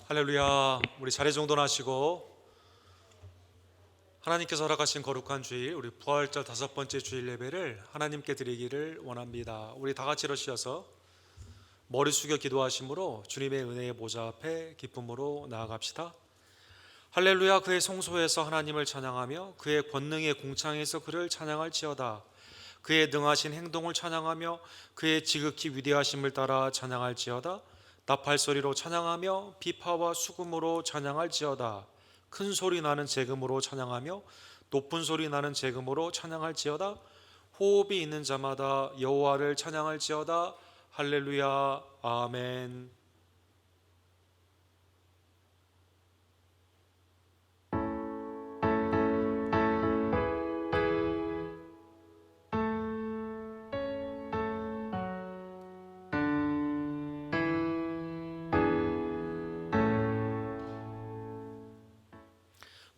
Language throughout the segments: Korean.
할렐루야. 우리 자리 정돈하시고 하나님께서 허락하신 거룩한 주일, 우리 부활절 5번째 주일 예배를 하나님께 드리기를 원합니다. 우리 다 같이 일어서셔서 머리 숙여 기도하심으로 주님의 은혜의 보좌 앞에 기쁨으로 나아갑시다. 할렐루야. 그의 성소에서 하나님을 찬양하며 그의 권능의 공창에서 그를 찬양할지어다. 그의 능하신 행동을 찬양하며 그의 지극히 위대하심을 따라 찬양할지어다. 나팔소리로 찬양하며 비파와 수금으로 찬양할지어다. 큰 소리 나는 재금으로 찬양하며 높은 소리 나는 재금으로 찬양할지어다. 호흡이 있는 자마다 여호와를 찬양할지어다. 할렐루야. 아멘.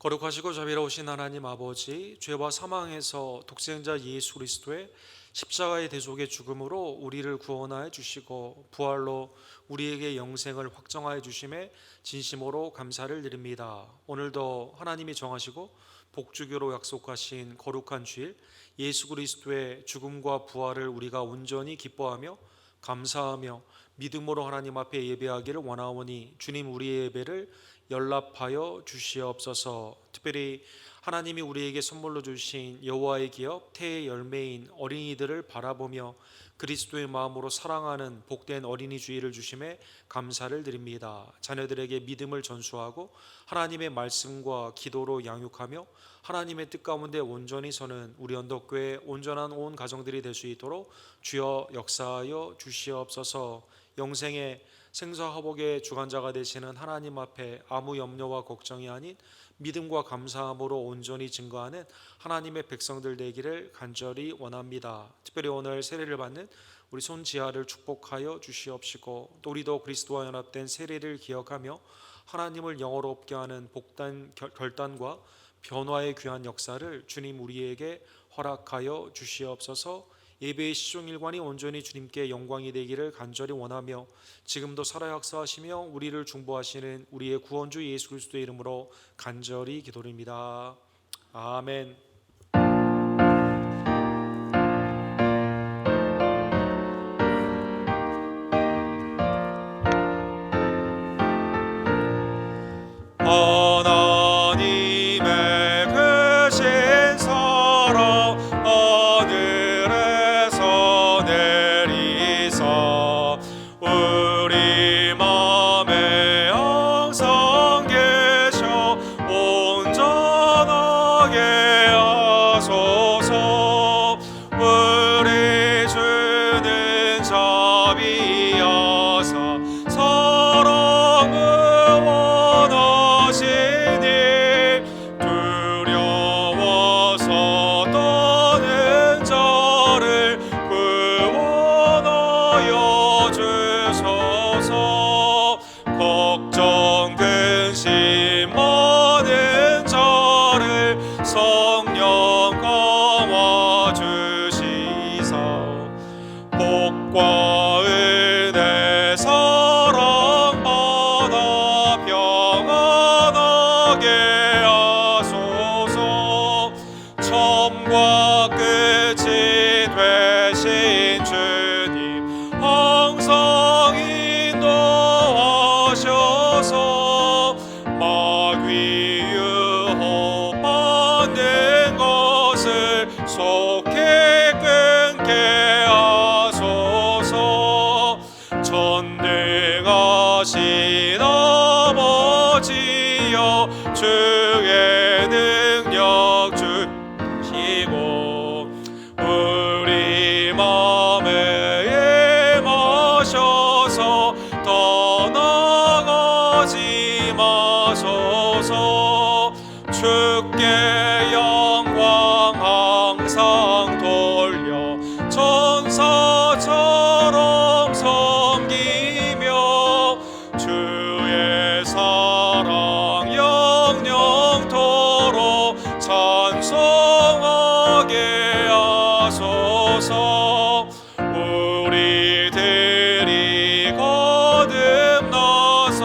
거룩하시고 자비로우신 하나님 아버지, 죄와 사망에서 독생자 예수 그리스도의 십자가의 대속의 죽음으로 우리를 구원하여 주시고 부활로 우리에게 영생을 확정하여 주심에 진심으로 감사를 드립니다. 오늘도 하나님이 정하시고 복주교로 약속하신 거룩한 주일, 예수 그리스도의 죽음과 부활을 우리가 온전히 기뻐하며 감사하며 믿음으로 하나님 앞에 예배하기를 원하오니 주님, 우리의 예배를 연락하여 주시옵소서. 특별히 하나님이 우리에게 선물로 주신 여호와의 기업 태의 열매인 어린이들을 바라보며 그리스도의 마음으로 사랑하는 복된 어린이 주일을 주심에 감사를 드립니다. 자녀들에게 믿음을 전수하고 하나님의 말씀과 기도로 양육하며 하나님의 뜻 가운데 온전히 서는 우리 언덕교회 온전한 온 가정들이 될 수 있도록 주여 역사하여 주시옵소서. 영생의 생사화복의 주관자가 되시는 하나님 앞에 아무 염려와 걱정이 아닌 믿음과 감사함으로 온전히 증거하는 하나님의 백성들 되기를 간절히 원합니다. 특별히 오늘 세례를 받는 우리 손지아를 축복하여 주시옵시고 또 우리도 그리스도와 연합된 세례를 기억하며 하나님을 영어롭게 하는 복단 결단과 변화의 귀한 역사를 주님 우리에게 허락하여 주시옵소서. 예배의 시종일관이 온전히 주님께 영광이 되기를 간절히 원하며 지금도 살아 역사하시며 우리를 중보하시는 우리의 구원주 예수 그리스도의 이름으로 간절히 기도드립니다. 아멘. 하나님의 크신 사랑 하늘에서 내리사 우리 맘에 항상 계셔 온전하게 하소서. 우리 주는 자비하사 사랑을 원하시니 두려워서 떠는 자를 구원하여 주소서. 걱정 근심 많은 자를 성령 감화 주시사 복과 은혜 사랑받아 평안하게 하소서. 처음과 끝이 되신 주님 항상 인도하셔서 마귀 유혹받는 것을 속히 끊게 하소서. 전능하신 아버지여 주의 능력 주시고 우리 맘에 임하셔서 떠나가지 마소서. 주께 영광 항상 돌려 천사처럼 섬기며 주의 사랑 영영토록 찬송하게 하소서. 우리들이 거듭나서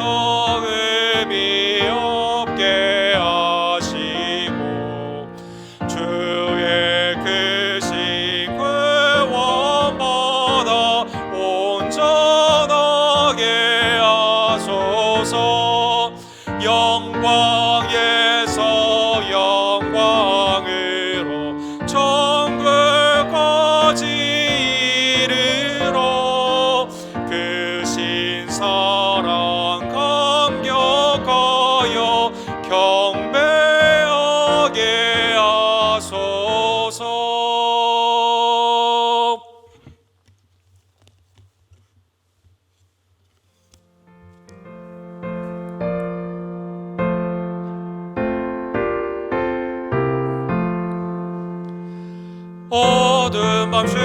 어두운 밤 쉬되리니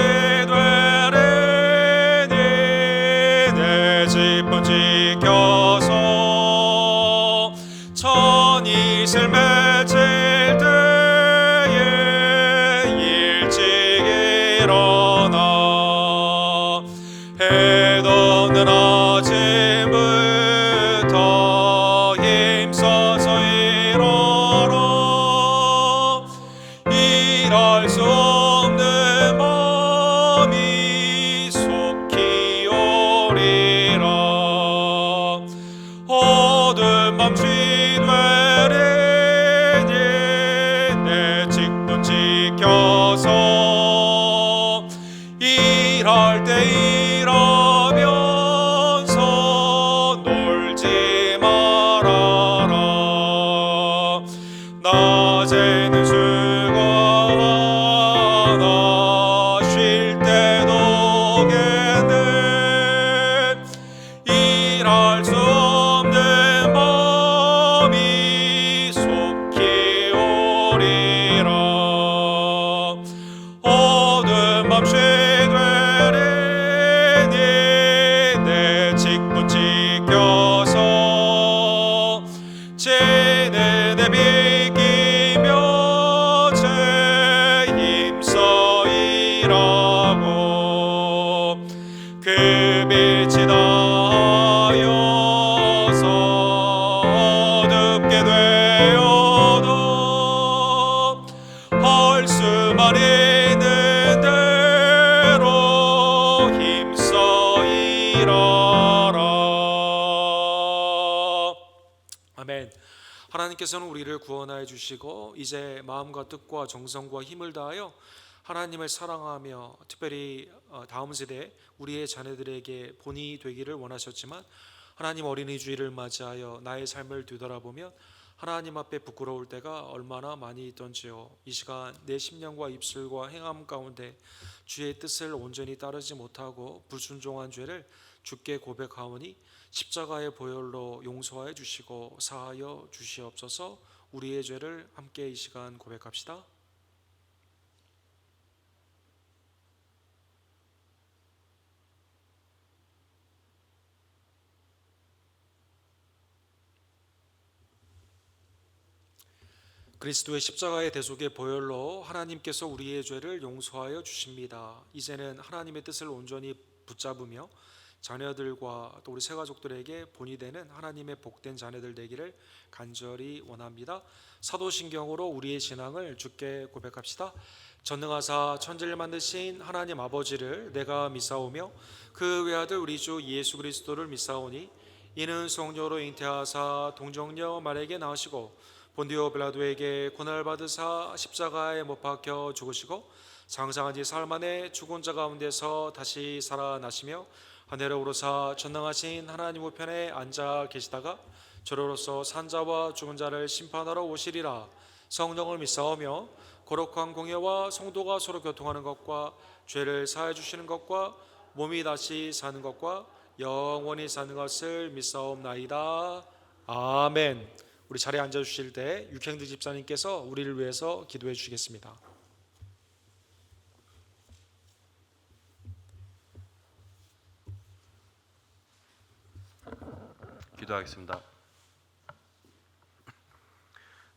내 집은 지켜서 천이슬 맺힐 때에 일찍 일어나 해 돋는 아침부터 힘써서 일어나 일할 수 없는 마음이 속히 오리라. 어두운 밤 쉬되리니 내 직분 지켜서 일할 때 일하면서 놀지 말아라. 낮에는 수고하나 쉴 때도 겠네. 일할 수 없는 마음이 속히 오리라. 어두운 밤 쉬되리니 내 직분 지켜서 죄는 내비기며 죄 힘써 일하고 그 빛이 닿아여서 어둡게 되어도 할 수만 있는 대로 힘써 일하라. 아멘. 하나님께서는 우리를 구원하여 주시고 이제 마음과 뜻과 정성과 힘을 다하여 하나님을 사랑하며 특별히 다음 세대 우리의 자녀들에게 본이 되기를 원하셨지만 하나님 어린이 주일을 맞이하여 나의 삶을 뒤돌아보면 하나님 앞에 부끄러울 때가 얼마나 많이 있던지요. 이 시간 내 심령과 입술과 행함 가운데 주의 뜻을 온전히 따르지 못하고 불순종한 죄를 주께 고백하오니 십자가의 보혈로 용서하여 주시고 사하여 주시옵소서. 우리의 죄를 함께 이 시간 고백합시다. 그리스도의 십자가의 대속의 보혈로 하나님께서 우리의 죄를 용서하여 주십니다. 이제는 하나님의 뜻을 온전히 붙잡으며 자녀들과 또 우리 새가족들에게 본이 되는 하나님의 복된 자녀들 되기를 간절히 원합니다. 사도신경으로 우리의 신앙을 주께 고백합시다. 전능하사 천지를 만드신 하나님 아버지를 내가 믿사오며 그 외아들 우리 주 예수 그리스도를 믿사오니 이는 성령으로 잉태하사 동정녀 마리아에게 나으시고 본디오 빌라도에게 고난을 받으사 십자가에 못 박혀 죽으시고 장사한 지 사흘 만에 죽은 자 가운데서 다시 살아나시며 하늘로 오르사 전능하신 하나님 우편에 앉아 계시다가 저로로서 산자와 죽은 자를 심판하러 오시리라. 성령을 믿사오며 거룩한 공예와 성도가 서로 교통하는 것과 죄를 사해 주시는 것과 몸이 다시 사는 것과 영원히 사는 것을 믿사옵나이다. 아멘. 우리 자리에 앉아주실 때 육행들 집사님께서 우리를 위해서 기도해 주시겠습니다. 기도하겠습니다.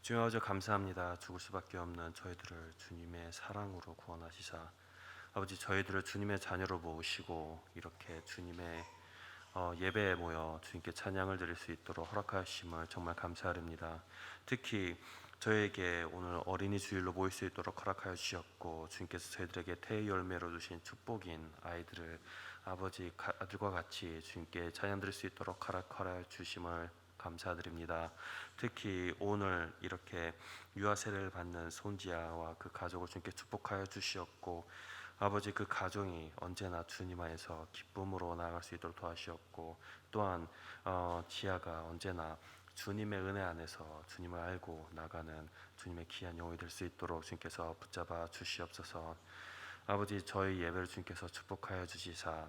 주님 아버지 감사합니다. 죽을 수밖에 없는 저희들을 주님의 사랑으로 구원하시사 아버지 저희들을 주님의 자녀로 모으시고 이렇게 주님의 예배에 모여 주님께 찬양을 드릴 수 있도록 허락하심을 정말 감사드립니다. 특히 저에게 오늘 어린이 주일로 모일 수 있도록 허락하여 주셨고 주님께서 저희들에게 태의 열매로 주신 축복인 아이들을 아버지 아들과 같이 주님께 찬양 드릴 수 있도록 허락하여 주심을 감사드립니다. 특히 오늘 이렇게 유아세를 받는 손지아와 그 가족을 주님께 축복하여 주시었고 아버지 그 가정이 언제나 주님 안에서 기쁨으로 나아갈 수 있도록 도와주셨고 또한 지아가 언제나 주님의 은혜 안에서 주님을 알고 나가는 주님의 귀한 영혼이 될 수 있도록 주님께서 붙잡아 주시옵소서. 아버지 저희 예배를 주님께서 축복하여 주시사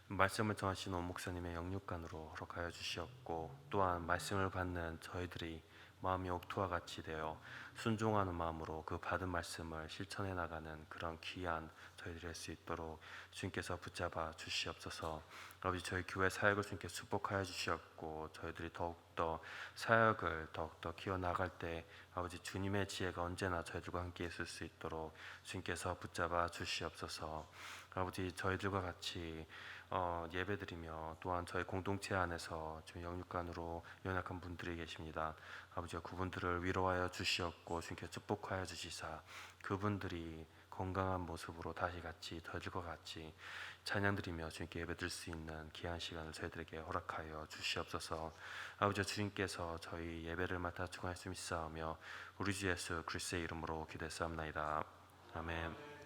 말씀을 전하시는 온 목사님의 영육간으로 허락하여 주시옵고 또한 말씀을 받는 저희들이 마음이 옥토와 같이 되어 순종하는 마음으로 그 받은 말씀을 실천해 나가는 그런 귀한 저희들이 할 수 있도록 주님께서 붙잡아 주시옵소서. 아버지, 저희 교회 사역을 주님께 축복하여 주시옵고, 저희들이 더욱더 사역을 더욱더 키워나갈 때 아버지 주님의 지혜가 언제나 저희들과 함께 있을 수 있도록 주님께서 붙잡아 주시옵소서. 아버지, 저희들과 같이 예배드리며 또한 저희 공동체 안에서 지금 영육간으로 연약한 분들이 계십니다. 아버지가 그분들을 위로하여 주시옵고 주님께 축복하여 주시사 그분들이 건강한 모습으로 다시 같이 저희들과 같이 찬양드리며 주님께 예배드릴 수 있는 귀한 시간을 저희들에게 허락하여 주시옵소서. 아버지, 주님께서 저희 예배를 맡아 주관할 수 있사오며 우리 주 예수 그리스도의 이름으로 기도했사옵나이다. 아멘.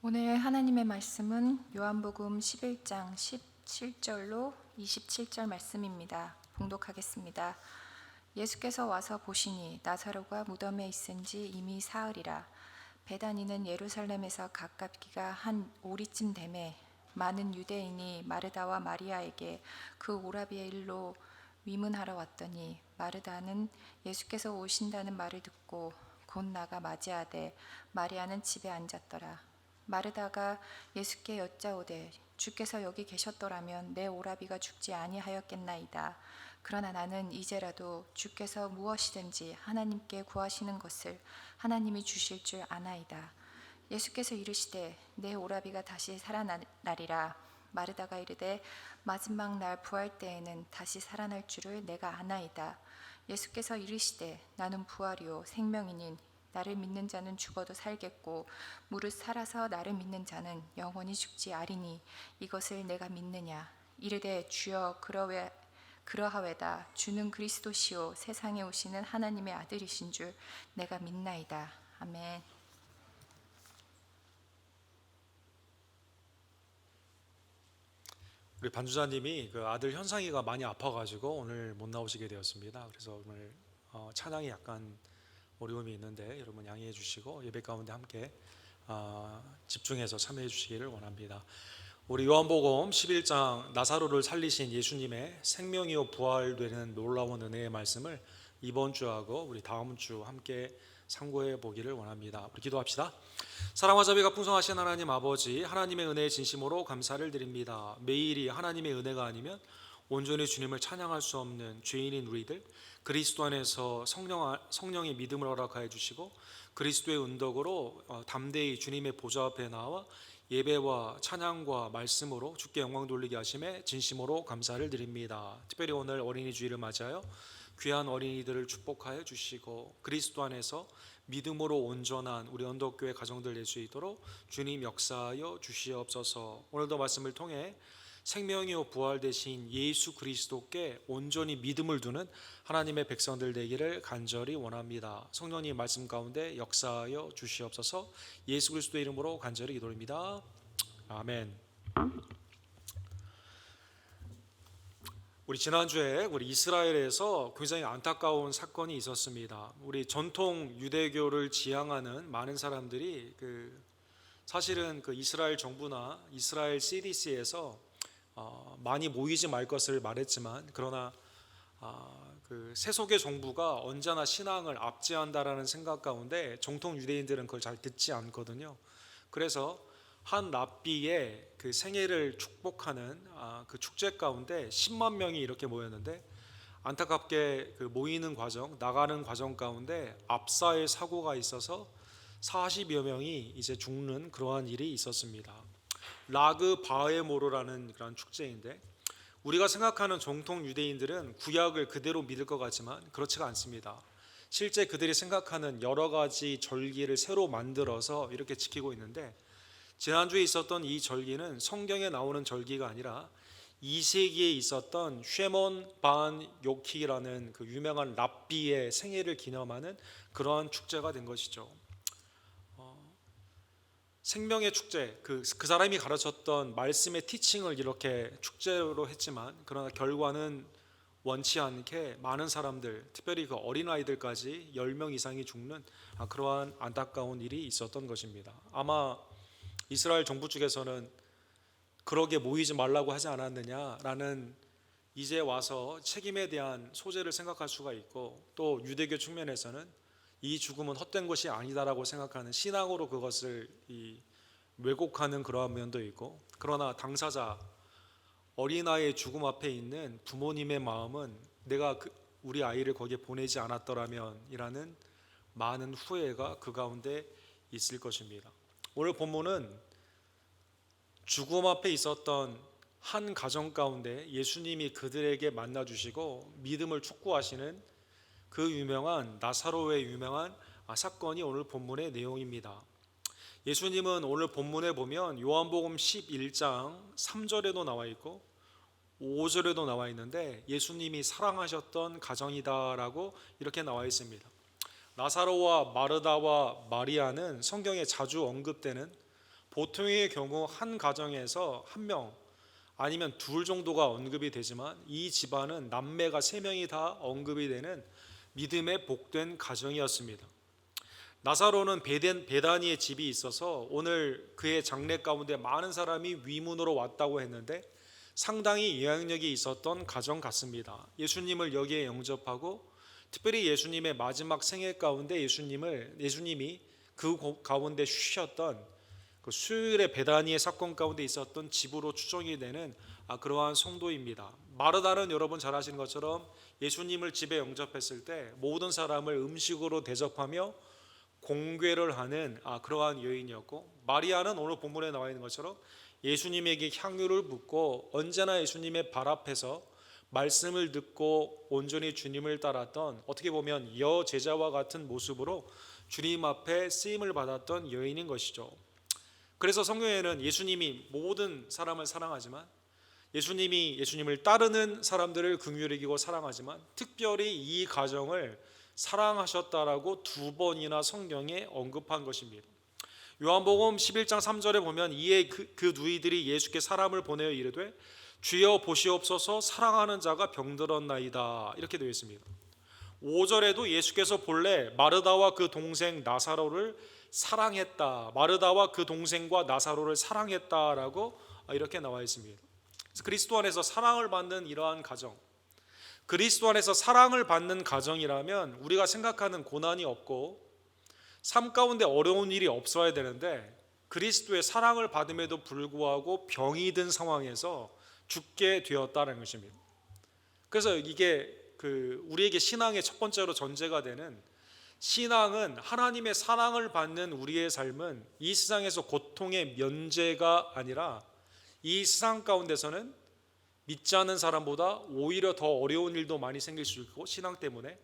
오늘 하나님의 말씀은 요한복음 11장 17절로 27절 말씀입니다. 봉독하겠습니다. 예수께서 와서 보시니 나사로가 무덤에 있은지 이미 사흘이라. 베다니는 예루살렘에서 가깝기가 한 오리쯤 되매 많은 유대인이 마르다와 마리아에게 그 오라비의 일로 위문하러 왔더니 마르다는 예수께서 오신다는 말을 듣고 곧 나가 맞이하되 마리아는 집에 앉았더라. 마르다가 예수께 여짜오되 주께서 여기 계셨더라면 내 오라비가 죽지 아니하였겠나이다. 그러나 나는 이제라도 주께서 무엇이든지 하나님께 구하시는 것을 하나님이 주실 줄 아나이다. 예수께서 이르시되 내 오라비가 다시 살아나리라. 마르다가 이르되 마지막 날 부활 때에는 다시 살아날 줄을 내가 아나이다. 예수께서 이르시되 나는 부활이요 생명이니 나를 믿는 자는 죽어도 살겠고 무릇 살아서 나를 믿는 자는 영원히 죽지 아리니 이것을 내가 믿느냐. 이르되 주여 그러하외다. 주는 그리스도시요 세상에 오시는 하나님의 아들이신 줄 내가 믿나이다. 아멘. 우리 반주자님이 그 아들 현상이가 많이 아파가지고 오늘 못 나오시게 되었습니다. 그래서 오늘 찬양이 약간 어려움이 있는데 여러분 양해해 주시고 예배 가운데 함께 집중해서 참여해 주시기를 원합니다. 우리 요한복음 11장 나사로를 살리신 예수님의 생명이요 부활되는 놀라운 은혜의 말씀을 이번 주하고 우리 다음 주 함께 참고해 보기를 원합니다. 우리 기도합시다. 사랑과 자비가 풍성하신 하나님 아버지, 하나님의 은혜의 진심으로 감사를 드립니다. 매일이 하나님의 은혜가 아니면 온전히 주님을 찬양할 수 없는 죄인인 우리들, 그리스도 안에서 성령의 믿음을 허락하여 주시고 그리스도의 은덕으로 담대히 주님의 보좌 앞에 나와 예배와 찬양과 말씀으로 주께 영광 돌리게 하심에 진심으로 감사를 드립니다. 특별히 오늘 어린이 주일을 맞아요. 귀한 어린이들을 축복하여 주시고 그리스도 안에서 믿음으로 온전한 우리 언덕교회 가정들 될 수 있도록 주님 역사하여 주시옵소서. 오늘도 말씀을 통해 생명이요 부활 되신 예수 그리스도께 온전히 믿음을 두는 하나님의 백성들 되기를 간절히 원합니다. 성령님 말씀 가운데 역사하여 주시옵소서. 예수 그리스도의 이름으로 간절히 기도합니다. 아멘. 우리 지난주에 우리 이스라엘에서 굉장히 안타까운 사건이 있었습니다. 우리 전통 유대교를 지향하는 많은 사람들이 사실은 그 이스라엘 정부나 이스라엘 CDC에서 많이 모이지 말 것을 말했지만 그러나 그 세속의 정부가 언제나 신앙을 압제한다라는 생각 가운데 정통 유대인들은 그걸 잘 듣지 않거든요. 그래서 한 랍비의 그 생애를 축복하는 그 축제 가운데 10만 명이 이렇게 모였는데 안타깝게 그 모이는 과정, 나가는 과정 가운데 압사의 사고가 있어서 40여 명이 이제 죽는 그러한 일이 있었습니다. 라그 바에모르라는 그런 축제인데 우리가 생각하는 정통 유대인들은 구약을 그대로 믿을 것 같지만 그렇지가 않습니다. 실제 그들이 생각하는 여러 가지 절기를 새로 만들어서 이렇게 지키고 있는데 지난주에 있었던 이 절기는 성경에 나오는 절기가 아니라 2세기에 있었던 쉐몬 반 요키라는 그 유명한 랍비의 생애를 기념하는 그러한 축제가 된 것이죠. 생명의 축제, 그 사람이 가르쳤던 말씀의 티칭을 이렇게 축제로 했지만 그러나 결과는 원치 않게 많은 사람들, 특별히 그 어린아이들까지 10명 이상이 죽는 그러한 안타까운 일이 있었던 것입니다. 아마 이스라엘 정부 측에서는 그러게 모이지 말라고 하지 않았느냐라는 이제 와서 책임에 대한 소재를 생각할 수가 있고, 또 유대교 측면에서는 이 죽음은 헛된 것이 아니다라고 생각하는 신앙으로 그것을 왜곡하는 그러한 면도 있고, 그러나 당사자 어린아이의 죽음 앞에 있는 부모님의 마음은 내가 우리 아이를 거기에 보내지 않았더라면 이라는 많은 후회가 그 가운데 있을 것입니다. 오늘 본문은 죽음 앞에 있었던 한 가정 가운데 예수님이 그들에게 만나 주시고 믿음을 촉구하시는 그 유명한 나사로의 유명한 사건이 오늘 본문의 내용입니다. 예수님은 오늘 본문에 보면 요한복음 11장 3절에도 나와 있고 5절에도 나와 있는데 예수님이 사랑하셨던 가정이다라고 이렇게 나와 있습니다. 나사로와 마르다와 마리아는 성경에 자주 언급되는, 보통의 경우 한 가정에서 한 명 아니면 둘 정도가 언급이 되지만 이 집안은 남매가 3명이 다 언급이 되는 믿음의 복된 가정이었습니다. 나사로는 베다니의 집이 있어서 오늘 그의 장례 가운데 많은 사람이 위문으로 왔다고 했는데 상당히 영향력이 있었던 가정 같습니다. 예수님을 여기에 영접하고 특별히 예수님의 마지막 생애 가운데 예수님이 그 가운데 쉬셨던 그 수요일의 베다니의 사건 가운데 있었던 집으로 추정이 되는 그러한 성도입니다. 마르다는 여러분 잘 아시는 것처럼 예수님을 집에 영접했을 때 모든 사람을 음식으로 대접하며 공궤를 하는 그러한 여인이었고, 마리아는 오늘 본문에 나와 있는 것처럼 예수님에게 향유를 붓고 언제나 예수님의 발 앞에서 말씀을 듣고 온전히 주님을 따랐던, 어떻게 보면 여제자와 같은 모습으로 주님 앞에 쓰임을 받았던 여인인 것이죠. 그래서 성경에는 예수님이 모든 사람을 사랑하지만, 예수님을 따르는 사람들을 긍휼히 여기고 사랑하지만 특별히 이 가정을 사랑하셨다라고 2번이나 성경에 언급한 것입니다. 요한복음 11장 3절에 보면 이에 그 누이들이 예수께 사람을 보내어 이르되 주여 보시옵소서 사랑하는 자가 병들었나이다 이렇게 되어 있습니다. 5절에도 예수께서 본래 마르다와 그 동생 나사로를 사랑했다, 마르다와 그 동생과 나사로를 사랑했다라고 이렇게 나와 있습니다. 그리스도 안에서 사랑을 받는 이러한 가정, 그리스도 안에서 사랑을 받는 가정이라면 우리가 생각하는 고난이 없고 삶 가운데 어려운 일이 없어야 되는데, 그리스도의 사랑을 받음에도 불구하고 병이 든 상황에서 죽게 되었다는 것입니다. 그래서 이게 우리에게 신앙의 첫 번째로 전제가 되는, 신앙은 하나님의 사랑을 받는 우리의 삶은 이 세상에서 고통의 면제가 아니라 이 세상 가운데서는 믿지 않는 사람보다 오히려 더 어려운 일도 많이 생길 수 있고, 신앙 때문에,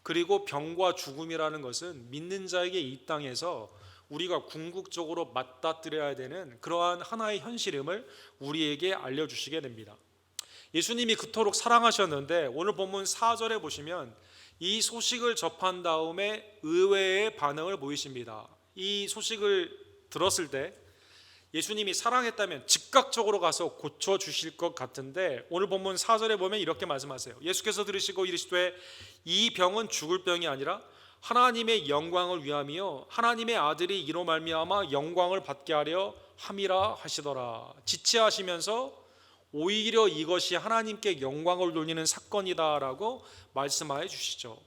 그리고 병과 죽음이라는 것은 믿는 자에게 이 땅에서 우리가 궁극적으로 맞닥뜨려야 되는 그러한 하나의 현실임을 우리에게 알려주시게 됩니다. 예수님이 그토록 사랑하셨는데 오늘 본문 4절에 보시면 이 소식을 접한 다음에 의외의 반응을 보이십니다. 이 소식을 들었을 때 예수님이 사랑했다면 즉각적으로 가서 고쳐주실 것 같은데 오늘 본문 4절에 보면 이렇게 말씀하세요. 예수께서 들으시고 이르시되 이 병은 죽을 병이 아니라 하나님의 영광을 위함이요 하나님의 아들이 이로 말미암아 영광을 받게 하려 함이라 하시더라. 지체하시면서 오히려 이것이 하나님께 영광을 돌리는 사건이다라고 말씀하여 주시죠.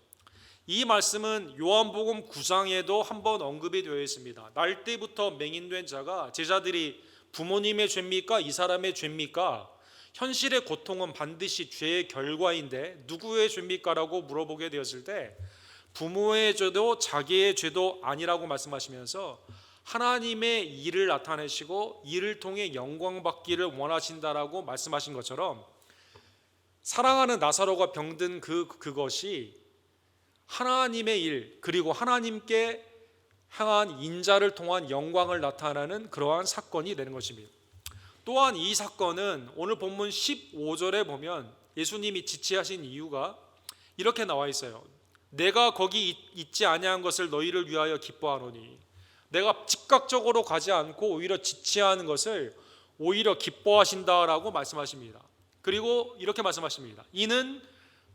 이 말씀은 요한복음 9장에도 한번 언급이 되어 있습니다. 날 때부터 맹인된 자가 제자들이 부모님의 죄입니까? 이 사람의 죄입니까? 현실의 고통은 반드시 죄의 결과인데 누구의 죄입니까? 라고 물어보게 되었을 때 부모의 죄도 자기의 죄도 아니라고 말씀하시면서 하나님의 일을 나타내시고 이를 통해 영광 받기를 원하신다라고 말씀하신 것처럼 사랑하는 나사로가 병든 그것이 하나님의 일, 그리고 하나님께 향한 인자를 통한 영광을 나타나는 그러한 사건이 되는 것입니다. 또한 이 사건은 오늘 본문 15절에 보면 예수님이 지체하신 이유가 이렇게 나와 있어요. 내가 거기 있지 아니한 것을 너희를 위하여 기뻐하노니, 내가 즉각적으로 가지 않고 오히려 지체하는 것을 오히려 기뻐하신다라고 말씀하십니다. 그리고 이렇게 말씀하십니다. 이는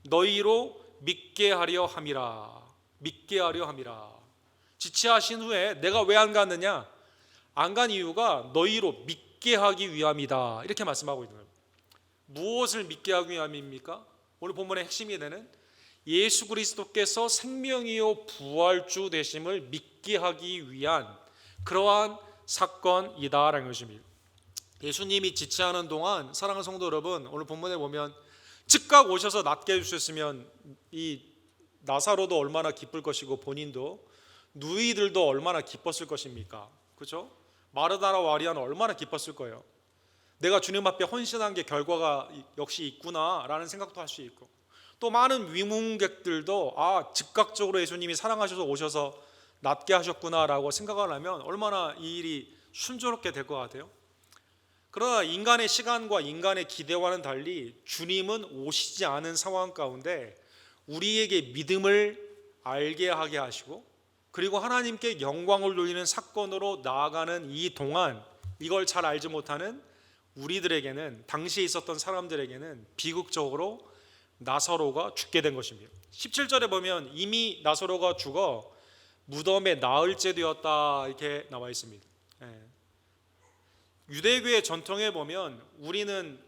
너희로 믿게 하려 함이라. 믿게 하려 함이라. 지체하신 후에 내가 왜 안 갔느냐? 안 간 이유가 너희로 믿게 하기 위함이다, 이렇게 말씀하고 있는 거예요. 무엇을 믿게 하기 위함입니까? 오늘 본문의 핵심이 되는 예수 그리스도께서 생명이요 부활주 되심을 믿게 하기 위한 그러한 사건이다라는 것입니다. 예수님이 지체하는 동안 사랑하는 성도 여러분, 오늘 본문에 보면 즉각 오셔서 낫게 해주셨으면 이 나사로도 얼마나 기쁠 것이고 본인도 누이들도 얼마나 기뻤을 것입니까? 그렇죠? 마르다나 마리아는 얼마나 기뻤을 거예요. 내가 주님 앞에 헌신한 게 결과가 역시 있구나라는 생각도 할 수 있고, 또 많은 위문객들도 즉각적으로 예수님이 사랑하셔서 오셔서 낫게 하셨구나라고 생각을 하면 얼마나 이 일이 순조롭게 될 것 같아요. 그러나 인간의 시간과 인간의 기대와는 달리 주님은 오시지 않은 상황 가운데 우리에게 믿음을 알게 하게 하시고, 그리고 하나님께 영광을 돌리는 사건으로 나아가는 이 동안 이걸 잘 알지 못하는 우리들에게는, 당시에 있었던 사람들에게는 비극적으로 나사로가 죽게 된 것입니다. 17절에 보면 이미 나사로가 죽어 무덤에 나흘째 되었다, 이렇게 나와 있습니다. 유대교의 전통에 보면 우리는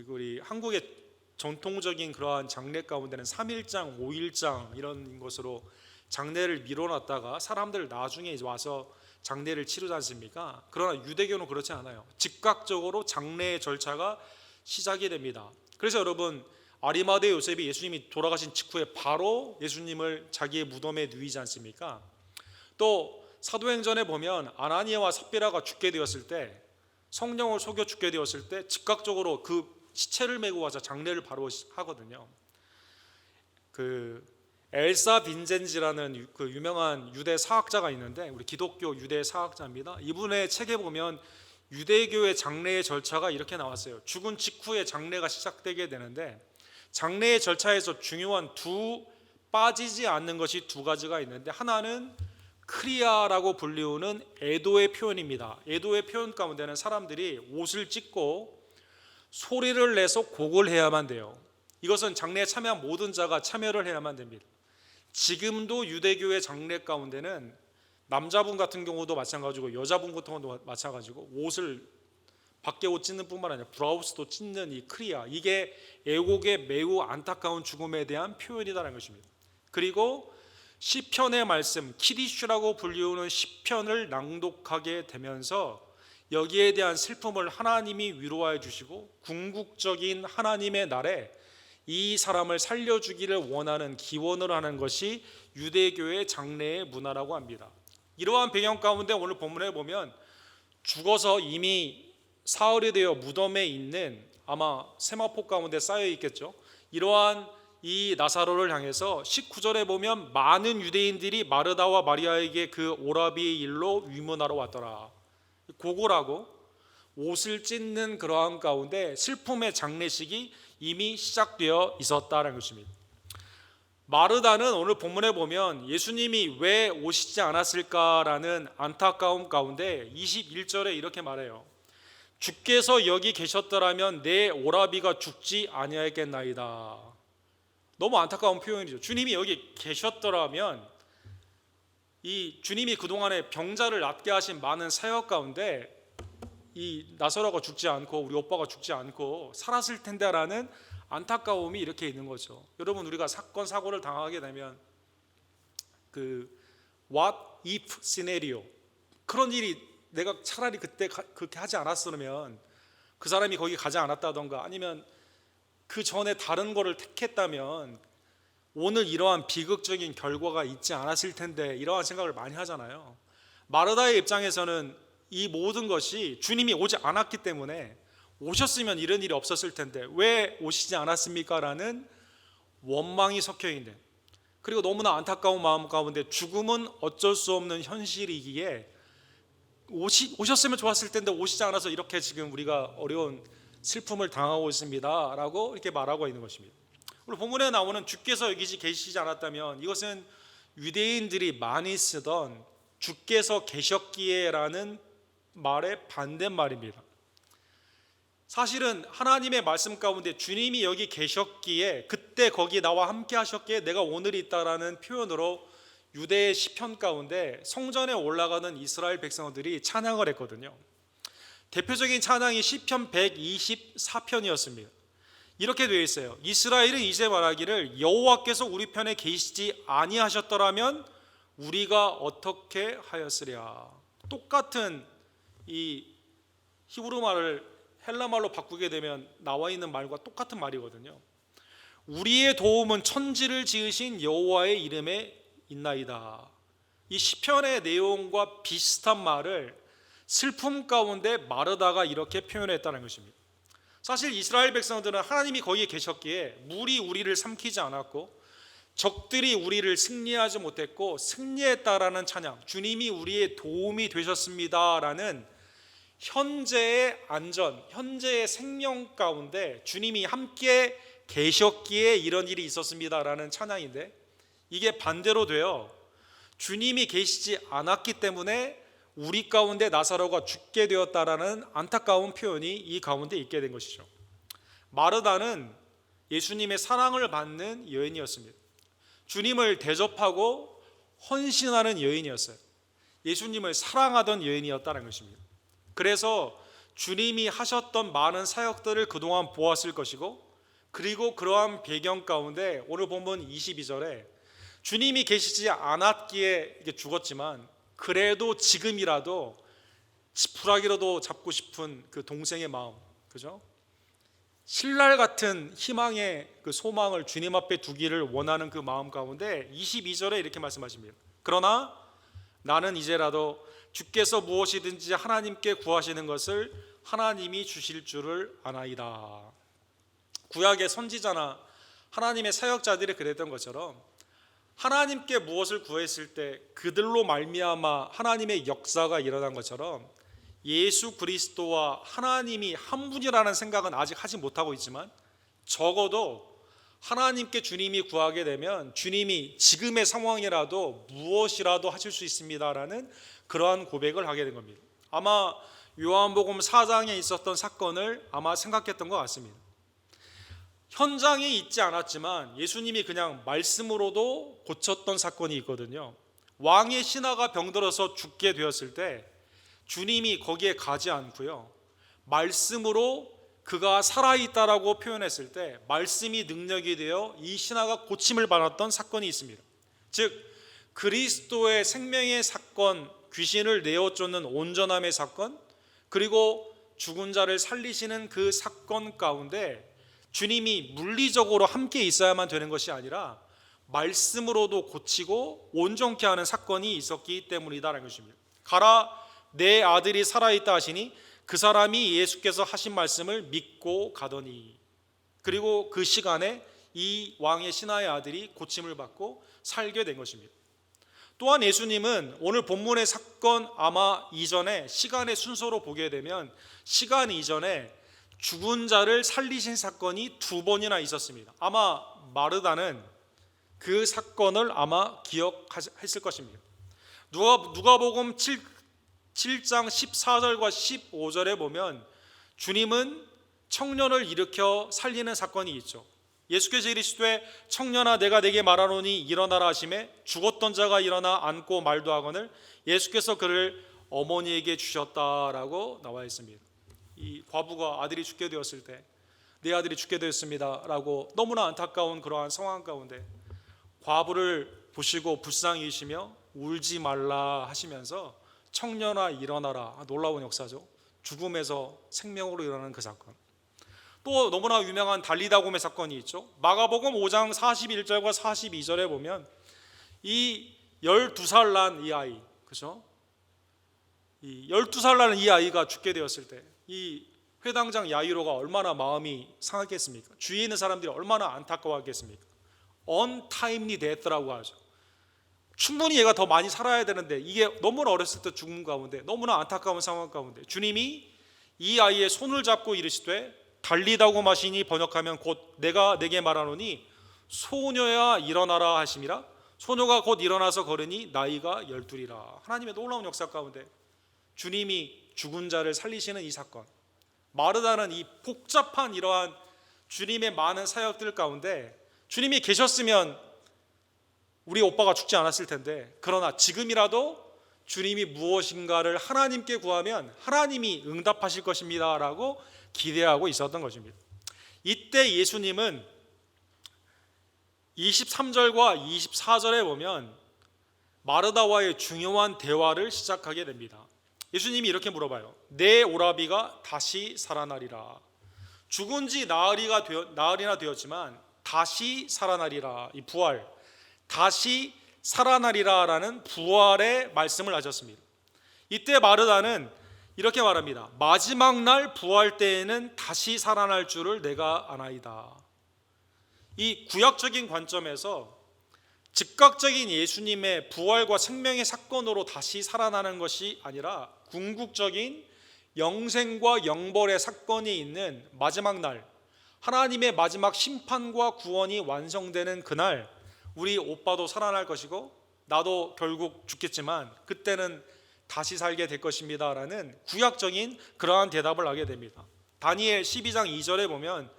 우리 한국의 전통적인 그러한 장례 가운데는 3일장, 5일장 이런 것으로 장례를 미뤄놨다가 사람들 나중에 와서 장례를 치르지 않습니까? 그러나 유대교는 그렇지 않아요. 즉각적으로 장례의 절차가 시작이 됩니다. 그래서 여러분, 아리마대 요셉이 예수님이 돌아가신 직후에 바로 예수님을 자기의 무덤에 누이지 않습니까? 또 사도행전에 보면 아나니아와 삽비라가 죽게 되었을 때, 성령을 속여 죽게 되었을 때 즉각적으로 그 시체를 메고 와서 장례를 바로 하거든요. 엘사 빈젠지라는 그 유명한 유대 사학자가 있는데, 우리 기독교 유대 사학자입니다. 이분의 책에 보면 유대교의 장례의 절차가 이렇게 나왔어요. 죽은 직후에 장례가 시작되게 되는데, 장례의 절차에서 중요한 빠지지 않는 것이 두 가지가 있는데, 하나는 크리아라고 불리우는 애도의 표현입니다. 애도의 표현 가운데는 사람들이 옷을 찢고 소리를 내서 곡을 해야만 돼요. 이것은 장례에 참여한 모든 자가 참여를 해야만 됩니다. 지금도 유대교의 장례 가운데는 남자분 같은 경우도 마찬가지고 여자분 같은 경우도 마찬가지고 옷을 밖에 옷 찢는 뿐만 아니라 브라우스도 찢는 이 크리아, 이게 애곡의 매우 안타까운 죽음에 대한 표현이다라는 것입니다. 그리고 시편의 말씀, 키디슈라고 불리우는 시편을 낭독하게 되면서 여기에 대한 슬픔을 하나님이 위로하여 주시고 궁극적인 하나님의 날에 이 사람을 살려주기를 원하는 기원을 하는 것이 유대교의 장례의 문화라고 합니다. 이러한 배경 가운데 오늘 본문에 보면 죽어서 이미 사흘이 되어 무덤에 있는, 아마 세마포 가운데 쌓여 있겠죠. 이러한 이 나사로를 향해서 19절에 보면 많은 유대인들이 마르다와 마리아에게 그 오라비의 일로 위문하러 왔더라. 고고라고 옷을 찢는 그러한 가운데 슬픔의 장례식이 이미 시작되어 있었다는 것입니다. 마르다는 오늘 본문에 보면 예수님이 왜 오시지 않았을까라는 안타까움 가운데 21절에 이렇게 말해요. 주께서 여기 계셨더라면 내 오라비가 죽지 아니하였겠나이다. 너무 안타까운 표현이죠. 주님이 여기 계셨더라면, 이 주님이 그동안에 병자를 낫게 하신 많은 사역 가운데 이 나사로가 죽지 않고 우리 오빠가 죽지 않고 살았을 텐데라는 안타까움이 이렇게 있는 거죠. 여러분, 우리가 사건 사고를 당하게 되면 what if scenario, 그런 일이 내가 차라리 그때 그렇게 하지 않았으면, 그 사람이 거기 가지 않았다던가 아니면 그 전에 다른 거를 택했다면 오늘 이러한 비극적인 결과가 있지 않았을 텐데, 이러한 생각을 많이 하잖아요. 마르다의 입장에서는 이 모든 것이 주님이 오지 않았기 때문에, 오셨으면 이런 일이 없었을 텐데 왜 오시지 않았습니까? 라는 원망이 섞여 있는, 그리고 너무나 안타까운 마음 가운데 죽음은 어쩔 수 없는 현실이기에 오셨으면 좋았을 텐데 오시지 않아서 이렇게 지금 우리가 어려운 슬픔을 당하고 있습니다 라고 이렇게 말하고 있는 것입니다. 오늘 본문에 나오는 주께서 여기 계시지 않았다면, 이것은 유대인들이 많이 쓰던 주께서 계셨기에 라는 말의 반대말입니다. 사실은 하나님의 말씀 가운데 주님이 여기 계셨기에, 그때 거기 나와 함께 하셨기에 내가 오늘 있다라는 표현으로 유대의 시편 가운데 성전에 올라가는 이스라엘 백성들이 찬양을 했거든요. 대표적인 찬양이 시편 124편이었습니다. 이렇게 되어 있어요. 이스라엘은 이제 말하기를 여호와께서 우리 편에 계시지 아니하셨더라면 우리가 어떻게 하였으랴. 똑같은 이 히브리 말을 헬라 말로 바꾸게 되면 나와 있는 말과 똑같은 말이거든요. 우리의 도움은 천지를 지으신 여호와의 이름에 있나이다. 이 시편의 내용과 비슷한 말을 슬픔 가운데 마르다가 이렇게 표현했다는 것입니다. 사실 이스라엘 백성들은 하나님이 거기에 계셨기에 물이 우리를 삼키지 않았고 적들이 우리를 승리하지 못했고 승리했다라는 찬양, 주님이 우리의 도움이 되셨습니다라는 현재의 안전, 현재의 생명 가운데 주님이 함께 계셨기에 이런 일이 있었습니다라는 찬양인데, 이게 반대로 돼요. 주님이 계시지 않았기 때문에 우리 가운데 나사로가 죽게 되었다라는 안타까운 표현이 이 가운데 있게 된 것이죠. 마르다는 예수님의 사랑을 받는 여인이었습니다. 주님을 대접하고 헌신하는 여인이었어요. 예수님을 사랑하던 여인이었다는 것입니다. 그래서 주님이 하셨던 많은 사역들을 그동안 보았을 것이고, 그리고 그러한 배경 가운데 오늘 본문 22절에 주님이 계시지 않았기에 죽었지만 그래도 지금이라도 지푸라기라도 잡고 싶은 그 동생의 마음, 그죠? 신랄 같은 희망의 그 소망을 주님 앞에 두기를 원하는 그 마음 가운데 22절에 이렇게 말씀하십니다. 그러나 나는 이제라도 주께서 무엇이든지 하나님께 구하시는 것을 하나님이 주실 줄을 아나이다. 구약의 선지자나 하나님의 사역자들이 그랬던 것처럼 하나님께 무엇을 구했을 때 그들로 말미암아 하나님의 역사가 일어난 것처럼 예수 그리스도와 하나님이 한 분이라는 생각은 아직 하지 못하고 있지만 적어도 하나님께 주님이 구하게 되면 주님이 지금의 상황이라도 무엇이라도 하실 수 있습니다라는 그러한 고백을 하게 된 겁니다. 아마 요한복음 4장에 있었던 사건을 아마 생각했던 것 같습니다. 현장에 있지 않았지만 예수님이 그냥 말씀으로도 고쳤던 사건이 있거든요. 왕의 신하가 병들어서 죽게 되었을 때 주님이 거기에 가지 않고요, 말씀으로 그가 살아있다라고 표현했을 때 말씀이 능력이 되어 이 신하가 고침을 받았던 사건이 있습니다. 즉 그리스도의 생명의 사건, 귀신을 내어 쫓는 온전함의 사건, 그리고 죽은 자를 살리시는 그 사건 가운데 주님이 물리적으로 함께 있어야만 되는 것이 아니라 말씀으로도 고치고 온전케 하는 사건이 있었기 때문이다라는 것입니다. 가라, 내 아들이 살아있다 하시니 그 사람이 예수께서 하신 말씀을 믿고 가더니, 그리고 그 시간에 이 왕의 신하의 아들이 고침을 받고 살게 된 것입니다. 또한 예수님은 오늘 본문의 사건 아마 이전에 시간의 순서로 보게 되면 시간 이전에 죽은 자를 살리신 사건이 2번이나 있었습니다. 아마 마르다는 그 사건을 아마 기억했을 것입니다. 누가복음 7장 14절과 15절에 보면 주님은 청년을 일으켜 살리는 사건이 있죠. 예수께서 이르시되 청년아 내가 내게 말하노니 일어나라 하시매 죽었던 자가 일어나 앉고 말도 하거늘 예수께서 그를 어머니에게 주셨다라고 나와 있습니다. 이 과부가 아들이 죽게 되었을 때 내 아들이 죽게 되었습니다 라고 너무나 안타까운 그러한 상황 가운데 과부를 보시고 불쌍히 여기시며 울지 말라 하시면서 청년아 일어나라, 놀라운 역사죠. 죽음에서 생명으로 일어나는 그 사건. 또 너무나 유명한 달리다곰의 사건이 있죠. 마가복음 5장 41절과 42절에 보면 이 12살 난 이 아이, 그죠? 이 12살 나는 이 아이가 죽게 되었을 때 이 회당장 야이로가 얼마나 마음이 상하겠습니까? 주위에 있는 사람들이 얼마나 안타까워하겠습니까? untimely death라고 하죠. 충분히 얘가 더 많이 살아야 되는데 이게 너무나 어렸을 때 죽는 가운데 너무나 안타까운 상황 가운데 주님이 이 아이의 손을 잡고 이르시되 달리다고 마시니 번역하면 곧 내가 내게 말하노니 소녀야 일어나라 하심이라. 소녀가 곧 일어나서 걸으니 나이가 12이라. 하나님의 놀라운 역사 가운데 주님이 죽은 자를 살리시는 이 사건, 마르다는 이 복잡한 이러한 주님의 많은 사역들 가운데 주님이 계셨으면 우리 오빠가 죽지 않았을 텐데, 그러나 지금이라도 주님이 무엇인가를 하나님께 구하면 하나님이 응답하실 것입니다 라고 기대하고 있었던 것입니다. 이때 예수님은 23절과 24절에 보면 마르다와의 중요한 대화를 시작하게 됩니다. 예수님이 이렇게 물어봐요. 내 오라비가 다시 살아나리라. 죽은 지 나흘이나 되었지만 다시 살아나리라. 이 부활, 다시 살아나리라 라는 부활의 말씀을 하셨습니다. 이때 마르다는 이렇게 말합니다. 마지막 날 부활 때에는 다시 살아날 줄을 내가 아나이다. 이 구약적인 관점에서 즉각적인 예수님의 부활과 생명의 사건으로 다시 살아나는 것이 아니라 궁극적인 영생과 영벌의 사건이 있는 마지막 날, 하나님의 마지막 심판과 구원이 완성되는 그날 우리 오빠도 살아날 것이고 나도 결국 죽겠지만 그때는 다시 살게 될 것입니다 라는 구약적인 그러한 대답을 하게 됩니다. 다니엘 12장 2절에 보면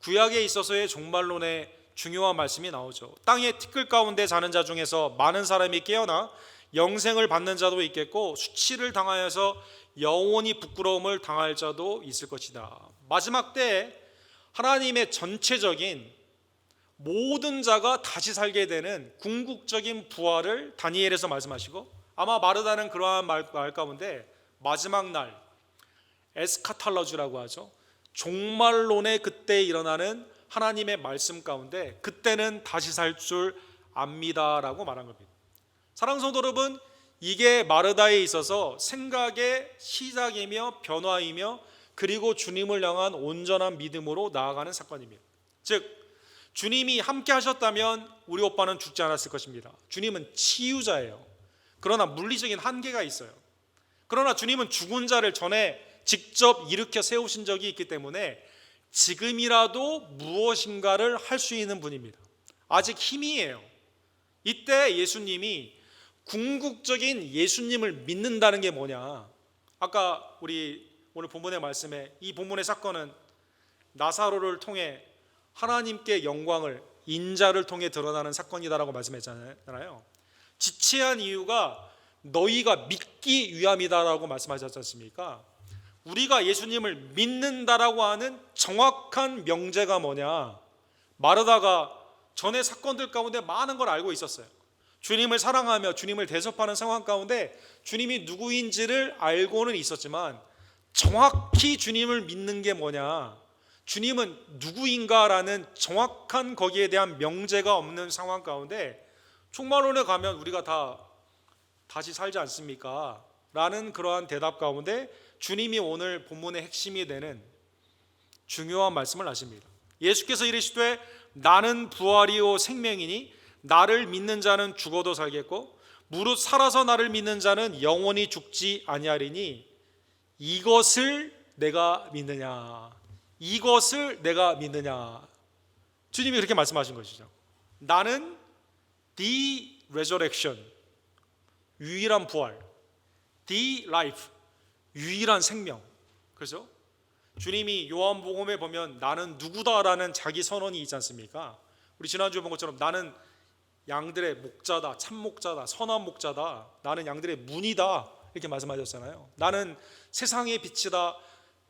구약에 있어서의 종말론의 중요한 말씀이 나오죠. 땅의 티끌 가운데 자는 자 중에서 많은 사람이 깨어나 영생을 받는 자도 있겠고 수치를 당하여서 영원히 부끄러움을 당할 자도 있을 것이다. 마지막 때에 하나님의 전체적인 모든 자가 다시 살게 되는 궁극적인 부활을 다니엘에서 말씀하시고, 아마 마르다는 그러한 말 가운데 마지막 날 에스카탈러주라고 하죠. 종말론의 그때 일어나는 하나님의 말씀 가운데 그때는 다시 살 줄 압니다라고 말한 겁니다. 사랑하는 성도 여러분, 이게 마르다에 있어서 생각의 시작이며 변화이며 그리고 주님을 향한 온전한 믿음으로 나아가는 사건입니다. 즉 주님이 함께 하셨다면 우리 오빠는 죽지 않았을 것입니다. 주님은 치유자예요. 그러나 물리적인 한계가 있어요. 그러나 주님은 죽은 자를 전에 직접 일으켜 세우신 적이 있기 때문에 지금이라도 무엇인가를 할 수 있는 분입니다. 아직 힘이에요. 이때 예수님이 궁극적인 예수님을 믿는다는 게 뭐냐? 아까 우리 오늘 본문의 말씀에 이 본문의 사건은 나사로를 통해 하나님께 영광을 인자를 통해 드러나는 사건이다라고 말씀했잖아요. 지체한 이유가 너희가 믿기 위함이다라고 말씀하셨지 않습니까? 우리가 예수님을 믿는다라고 하는 정확한 명제가 뭐냐? 마르다가 전의 사건들 가운데 많은 걸 알고 있었어요. 주님을 사랑하며 주님을 대접하는 상황 가운데 주님이 누구인지를 알고는 있었지만 정확히 주님을 믿는 게 뭐냐? 주님은 누구인가라는 정확한 거기에 대한 명제가 없는 상황 가운데 종말론에 가면 우리가 다시 살지 않습니까? 라는 그러한 대답 가운데 주님이 오늘 본문의 핵심이 되는 중요한 말씀을 하십니다. 예수께서 이르시되 나는 부활이요 생명이니 나를 믿는 자는 죽어도 살겠고 무릇 살아서 나를 믿는 자는 영원히 죽지 아니하리니 이것을 내가 믿느냐? 이것을 내가 믿느냐? 주님이 그렇게 말씀하신 것이죠. 나는 the resurrection, 유일한 부활, the life, 유일한 생명. 그렇죠? 주님이 요한복음에 보면 나는 누구다라는 자기 선언이 있지 않습니까? 우리 지난주에 본 것처럼 나는 양들의 목자다, 참 목자다, 선한 목자다, 나는 양들의 문이다 이렇게 말씀하셨잖아요. 나는 세상의 빛이다,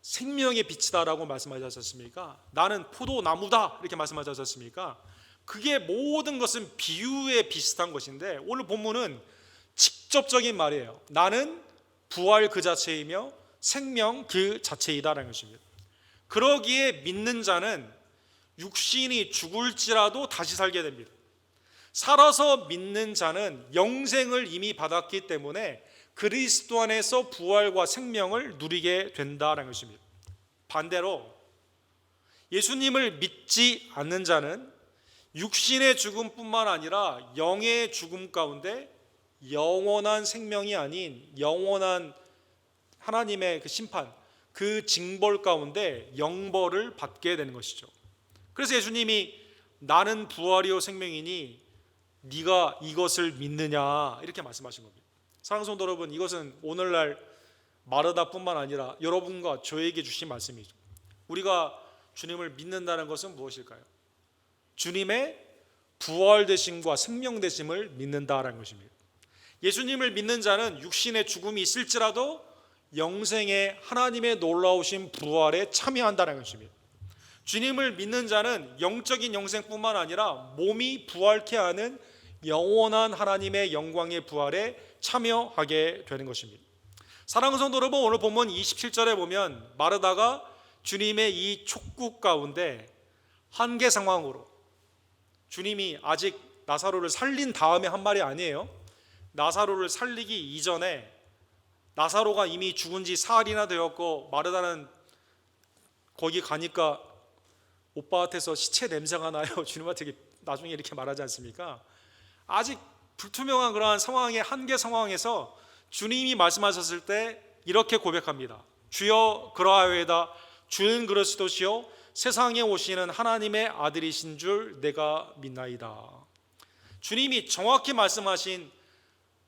생명의 빛이다라고 말씀하셨지 않습니까? 나는 포도나무다 이렇게 말씀하셨지 않습니까? 그게 모든 것은 비유에 비슷한 것인데 오늘 본문은 직접적인 말이에요. 나는 부활 그 자체이며 생명 그 자체이다라는 것입니다. 그러기에 믿는 자는 육신이 죽을지라도 다시 살게 됩니다. 살아서 믿는 자는 영생을 이미 받았기 때문에 그리스도 안에서 부활과 생명을 누리게 된다는 것입니다. 반대로 예수님을 믿지 않는 자는 육신의 죽음뿐만 아니라 영의 죽음 가운데 영원한 생명이 아닌 영원한 하나님의 그 심판, 그 징벌 가운데 영벌을 받게 되는 것이죠. 그래서 예수님이 나는 부활이요 생명이니 네가 이것을 믿느냐 이렇게 말씀하신 겁니다. 사랑하는 성도 여러분, 이것은 오늘날 마르다뿐만 아니라 여러분과 저에게 주신 말씀이죠. 우리가 주님을 믿는다는 것은 무엇일까요? 주님의 부활되심과 생명되심을 믿는다라는 것입니다. 예수님을 믿는 자는 육신의 죽음이 있을지라도 영생의 하나님의 놀라우신 부활에 참여한다는 것입니다. 주님을 믿는 자는 영적인 영생뿐만 아니라 몸이 부활케 하는 영원한 하나님의 영광의 부활에 참여하게 되는 것입니다. 사랑하는 성도 여러분, 오늘 본문 27절에 보면 마르다가 주님의 이 촉구 가운데 한계 상황으로, 주님이 아직 나사로를 살린 다음에 한 말이 아니에요. 나사로를 살리기 이전에 나사로가 이미 죽은 지 사흘이나 되었고 마르다는 거기 가니까 오빠한테서 시체 냄새가 나요. 주님한테 나중에 이렇게 말하지 않습니까? 아직 불투명한 그러한 상황의 한계 상황에서 주님이 말씀하셨을 때 이렇게 고백합니다. 주여 그러하여이다. 주는 그리스도시요 세상에 오시는 하나님의 아들이신 줄 내가 믿나이다. 주님이 정확히 말씀하신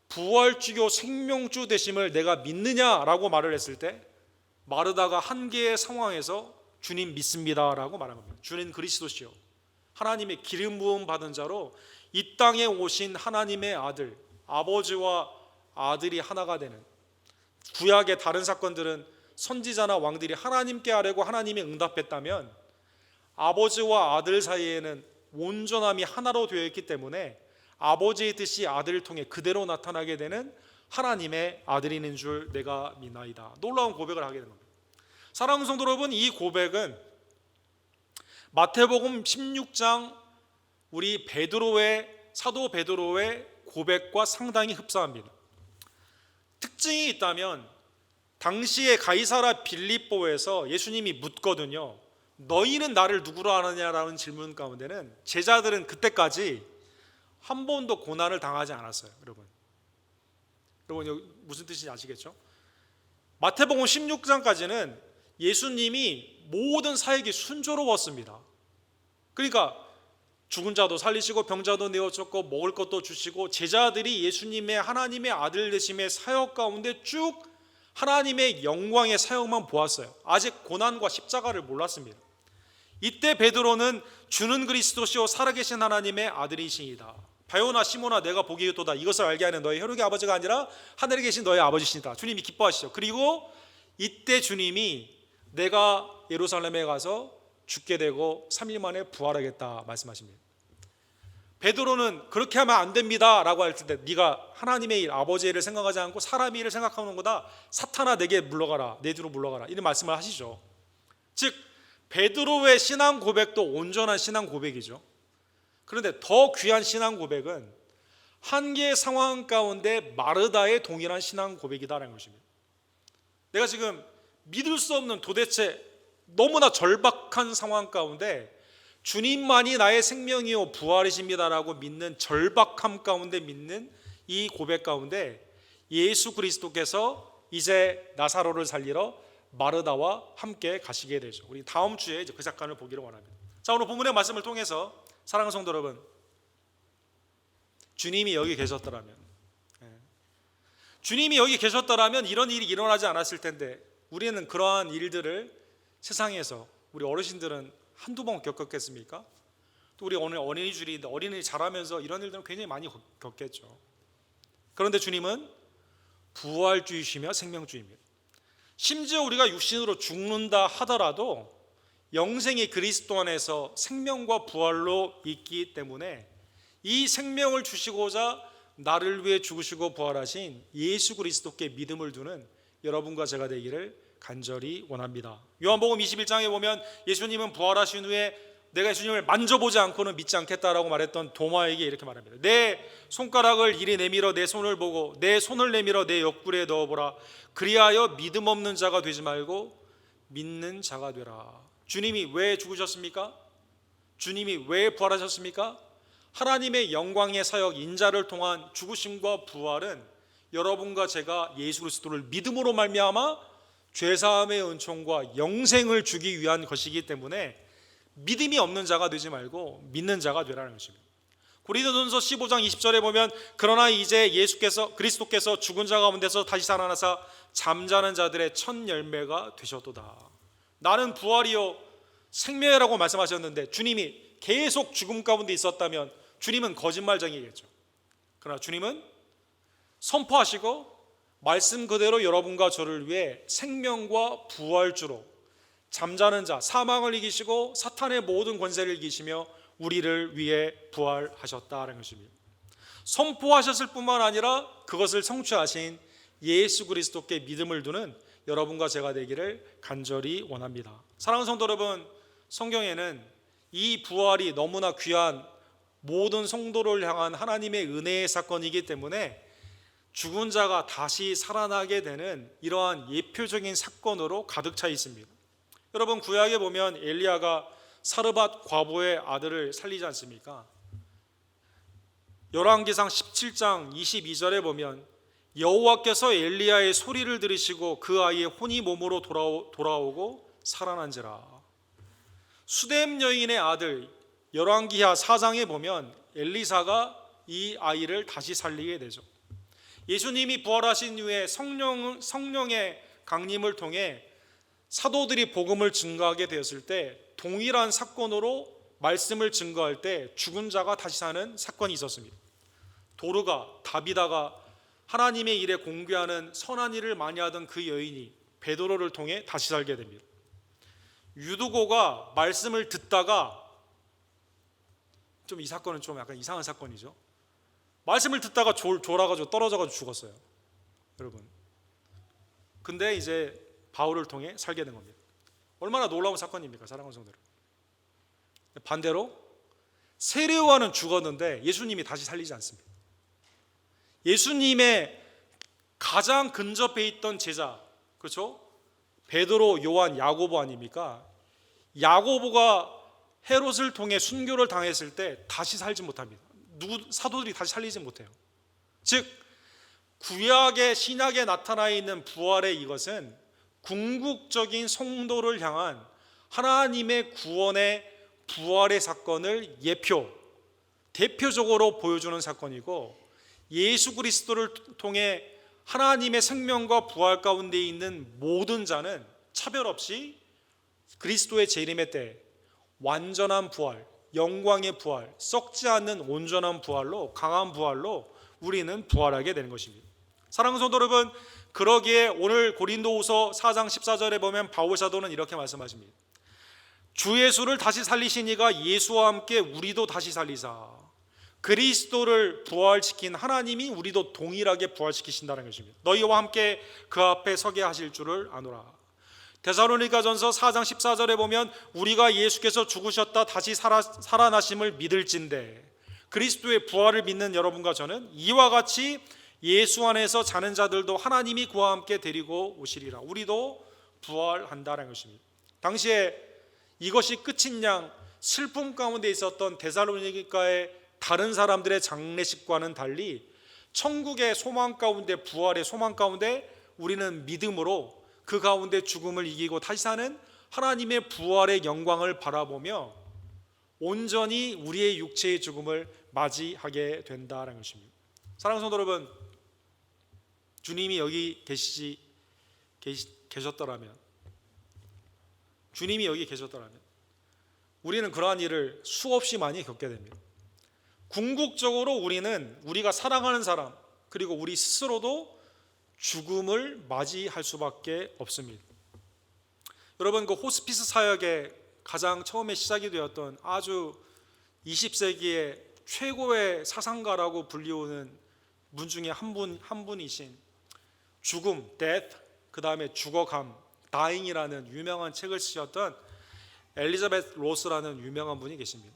부활주요 생명주 되심을 내가 믿느냐라고 말을 했을 때 마르다가 한계의 상황에서 주님 믿습니다라고 말한 겁니다. 주는 그리스도시요 하나님의 기름 부음 받은 자로 이 땅에 오신 하나님의 아들, 아버지와 아들이 하나가 되는, 구약의 다른 사건들은 선지자나 왕들이 하나님께 아뢰고 하나님이 응답했다면 아버지와 아들 사이에는 온전함이 하나로 되어 있기 때문에 아버지의 뜻이 아들을 통해 그대로 나타나게 되는 하나님의 아들이는 줄 내가 믿나이다. 놀라운 고백을 하게 되는 겁니다. 사랑하는 성도 여러분, 이 고백은 마태복음 16장 우리 사도 베드로의 고백과 상당히 흡사합니다. 특징이 있다면 당시에 가이사라 빌립보에서 예수님이 묻거든요. 너희는 나를 누구로 아느냐라는 질문 가운데는 제자들은 그때까지 한 번도 고난을 당하지 않았어요. 여러분 무슨 뜻인지 아시겠죠? 마태복음 16장까지는 예수님이 모든 사역이 순조로웠습니다. 그러니까 죽은 자도 살리시고 병자도 내어쫓고 먹을 것도 주시고 제자들이 예수님의 하나님의 아들 되심의 사역 가운데 쭉 하나님의 영광의 사역만 보았어요. 아직 고난과 십자가를 몰랐습니다. 이때 베드로는 주는 그리스도시요 살아계신 하나님의 아들이시이다. 바요나 시모나 내가 보기에 또다 이것을 알게 하는 너희 혈육의 아버지가 아니라 하늘에 계신 너희 아버지시다. 주님이 기뻐하시죠. 그리고 이때 주님이 내가 예루살렘에 가서 죽게 되고 3일 만에 부활하겠다 말씀하십니다. 베드로는 그렇게 하면 안 됩니다 라고 할 때 네가 하나님의 일, 아버지의 일을 생각하지 않고 사람의 일을 생각하는 거다. 사탄아 내게 물러가라, 내 뒤로 물러가라 이런 말씀을 하시죠. 즉 베드로의 신앙 고백도 온전한 신앙 고백이죠. 그런데 더 귀한 신앙 고백은 한계의 상황 가운데 마르다의 동일한 신앙 고백이다라는 것입니다. 내가 지금 믿을 수 없는 도대체 너무나 절박한 상황 가운데 주님만이 나의 생명이요 부활이십니다라고 믿는 절박함 가운데 믿는 이 고백 가운데 예수 그리스도께서 이제 나사로를 살리러 마르다와 함께 가시게 되죠. 우리 다음 주에 이제 그 사건을 보기를 원합니다. 자, 오늘 본문의 말씀을 통해서 사랑하는 성도 여러분, 주님이 여기 계셨더라면, 주님이 여기 계셨더라면 이런 일이 일어나지 않았을 텐데 우리는 그러한 일들을 세상에서 우리 어르신들은 한두 번 겪었겠습니까? 또 우리 오늘 어린이 주일인데 어린이 자라면서 이런 일들은 굉장히 많이 겪겠죠. 그런데 주님은 부활주이시며 생명주입니다. 심지어 우리가 육신으로 죽는다 하더라도 영생이 그리스도 안에서 생명과 부활로 있기 때문에 이 생명을 주시고자 나를 위해 죽으시고 부활하신 예수 그리스도께 믿음을 두는 여러분과 제가 되기를 간절히 원합니다. 요한복음 21장에 보면 예수님은 부활하신 후에 내가 예수님을 만져보지 않고는 믿지 않겠다라고 말했던 도마에게 이렇게 말합니다. 내 손가락을 이리 내밀어 내 손을 보고 내 손을 내밀어 내 옆구리에 넣어보라. 그리하여 믿음 없는 자가 되지 말고 믿는 자가 되라. 주님이 왜 죽으셨습니까? 주님이 왜 부활하셨습니까? 하나님의 영광의 사역 인자를 통한 죽으심과 부활은 여러분과 제가 예수 그리스도를 믿음으로 말미암아 죄사함의 은총과 영생을 주기 위한 것이기 때문에 믿음이 없는 자가 되지 말고 믿는 자가 되라는 것입니다. 고린도전서 15장 20절에 보면 그러나 이제 그리스도께서 죽은 자 가운데서 다시 살아나사 잠자는 자들의 첫 열매가 되셨도다. 나는 부활이요 생명이라고 말씀하셨는데 주님이 계속 죽음 가운데 있었다면 주님은 거짓말쟁이겠죠. 그러나 주님은 선포하시고 말씀 그대로 여러분과 저를 위해 생명과 부활주로 잠자는 자 사망을 이기시고 사탄의 모든 권세를 이기시며 우리를 위해 부활하셨다는 것입니다. 선포하셨을 뿐만 아니라 그것을 성취하신 예수 그리스도께 믿음을 두는 여러분과 제가 되기를 간절히 원합니다. 사랑하는 성도 여러분, 성경에는 이 부활이 너무나 귀한 모든 성도를 향한 하나님의 은혜의 사건이기 때문에 죽은 자가 다시 살아나게 되는 이러한 예표적인 사건으로 가득 차 있습니다. 여러분, 구약에 보면 엘리야가 사르밧 과부의 아들을 살리지 않습니까? 열왕기상 17장 22절에 보면 여호와께서 엘리야의 소리를 들으시고 그 아이의 혼이 몸으로 돌아오고 살아난지라. 수뎀 여인의 아들 열왕기하 4장에 보면 엘리사가 이 아이를 다시 살리게 되죠. 예수님이 부활하신 후에 성령의 강림을 통해 사도들이 복음을 증거하게 되었을 때 동일한 사건으로 말씀을 증거할 때 죽은 자가 다시 사는 사건이 있었습니다. 도르가 다비다가 하나님의 일에 공개하는 선한 일을 많이 하던 그 여인이 베드로를 통해 다시 살게 됩니다. 유두고가 말씀을 듣다가 좀 이 사건은 좀 약간 이상한 사건이죠. 말씀을 듣다가 졸아가지고 떨어져가지고 죽었어요. 여러분. 근데 이제 바울을 통해 살게 된 겁니다. 얼마나 놀라운 사건입니까, 사랑하는 성도들. 반대로 세례요한은 죽었는데 예수님이 다시 살리지 않습니다. 예수님의 가장 근접해 있던 제자, 그렇죠? 베드로, 요한, 야고보 아닙니까? 야고보가 헤롯을 통해 순교를 당했을 때 다시 살지 못합니다. 사도들이 다시 살리지 못해요. 즉 구약의 신약에 나타나 있는 부활의 이것은 궁극적인 성도를 향한 하나님의 구원의 부활의 사건을 대표적으로 보여주는 사건이고, 예수 그리스도를 통해 하나님의 생명과 부활 가운데 있는 모든 자는 차별 없이 그리스도의 재림의 때 완전한 부활, 영광의 부활, 썩지 않는 온전한 부활로, 강한 부활로 우리는 부활하게 되는 것입니다. 사랑하는 성도 여러분, 그러기에 오늘 고린도후서 4장 14절에 보면 바울 사도는 이렇게 말씀하십니다. 주 예수를 다시 살리신 이가 예수와 함께 우리도 다시 살리사 그리스도를 부활시킨 하나님이 우리도 동일하게 부활시키신다는 것입니다. 너희와 함께 그 앞에 서게 하실 줄을 아노라. 데살로니가전서 4장 14절에 보면 우리가 예수께서 죽으셨다 다시 살아나심을 믿을진대 그리스도의 부활을 믿는 여러분과 저는 이와 같이 예수 안에서 자는 자들도 하나님이 그와 함께 데리고 오시리라. 우리도 부활한다는 것입니다. 당시에 이것이 끝인 양 슬픔 가운데 있었던 데살로니가의 다른 사람들의 장례식과는 달리 천국의 소망 가운데, 부활의 소망 가운데 우리는 믿음으로 그 가운데 죽음을 이기고 다시 사는 하나님의 부활의 영광을 바라보며 온전히 우리의 육체의 죽음을 맞이하게 된다는 것입니다. 사랑하는 성도 여러분, 주님이 여기 계셨더라면 우리는 그러한 일을 수없이 많이 겪게 됩니다. 궁극적으로 우리가 사랑하는 사람 그리고 우리 스스로도 죽음을 맞이할 수밖에 없습니다. 여러분, 그 호스피스 사역의 가장 처음에 시작이 되었던 아주 20세기의 최고의 사상가라고 불리우는 분 중에 한 분이신 죽음, death, 그 다음에 죽어감, dying이라는 유명한 책을 쓰셨던 엘리자베스 로스라는 유명한 분이 계십니다.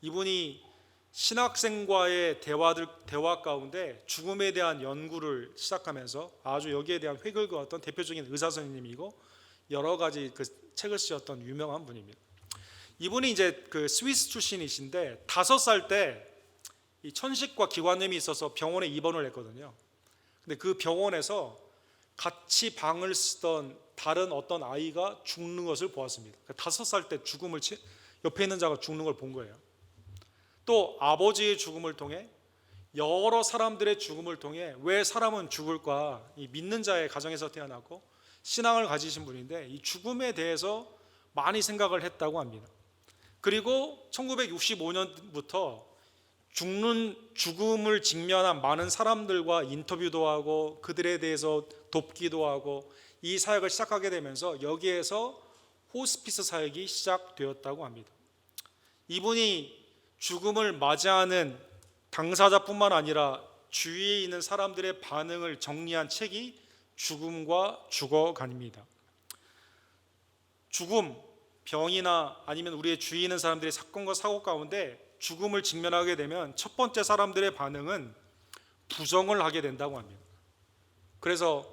이분이 신학생과의 대화 가운데 죽음에 대한 연구를 시작하면서 아주 여기에 대한 획을 그었던 대표적인 의사 선생님이고 여러 가지 그 책을 쓰셨던 유명한 분입니다. 이분이 이제 그 스위스 출신이신데 5살 때 이 천식과 기관염이 있어서 병원에 입원을 했거든요. 근데 그 병원에서 같이 방을 쓰던 다른 어떤 아이가 죽는 것을 보았습니다. 5살 때 옆에 있는 자가 죽는 걸 본 거예요. 또 아버지의 죽음을 통해 여러 사람들의 죽음을 통해 왜 사람은 죽을까? 이 믿는 자의 가정에서 태어났고 신앙을 가지신 분인데 이 죽음에 대해서 많이 생각을 했다고 합니다. 그리고 1965년부터 죽음을 직면한 많은 사람들과 인터뷰도 하고 그들에 대해서 돕기도 하고 이 사역을 시작하게 되면서 여기에서 호스피스 사역이 시작되었다고 합니다. 이분이 죽음을 맞이하는 당사자뿐만 아니라 주위에 있는 사람들의 반응을 정리한 책이 죽음과 죽어간입니다. 죽음, 병이나 아니면 우리의 주위에 있는 사람들의 사건과 사고 가운데 죽음을 직면하게 되면 첫 번째 사람들의 반응은 부정을 하게 된다고 합니다. 그래서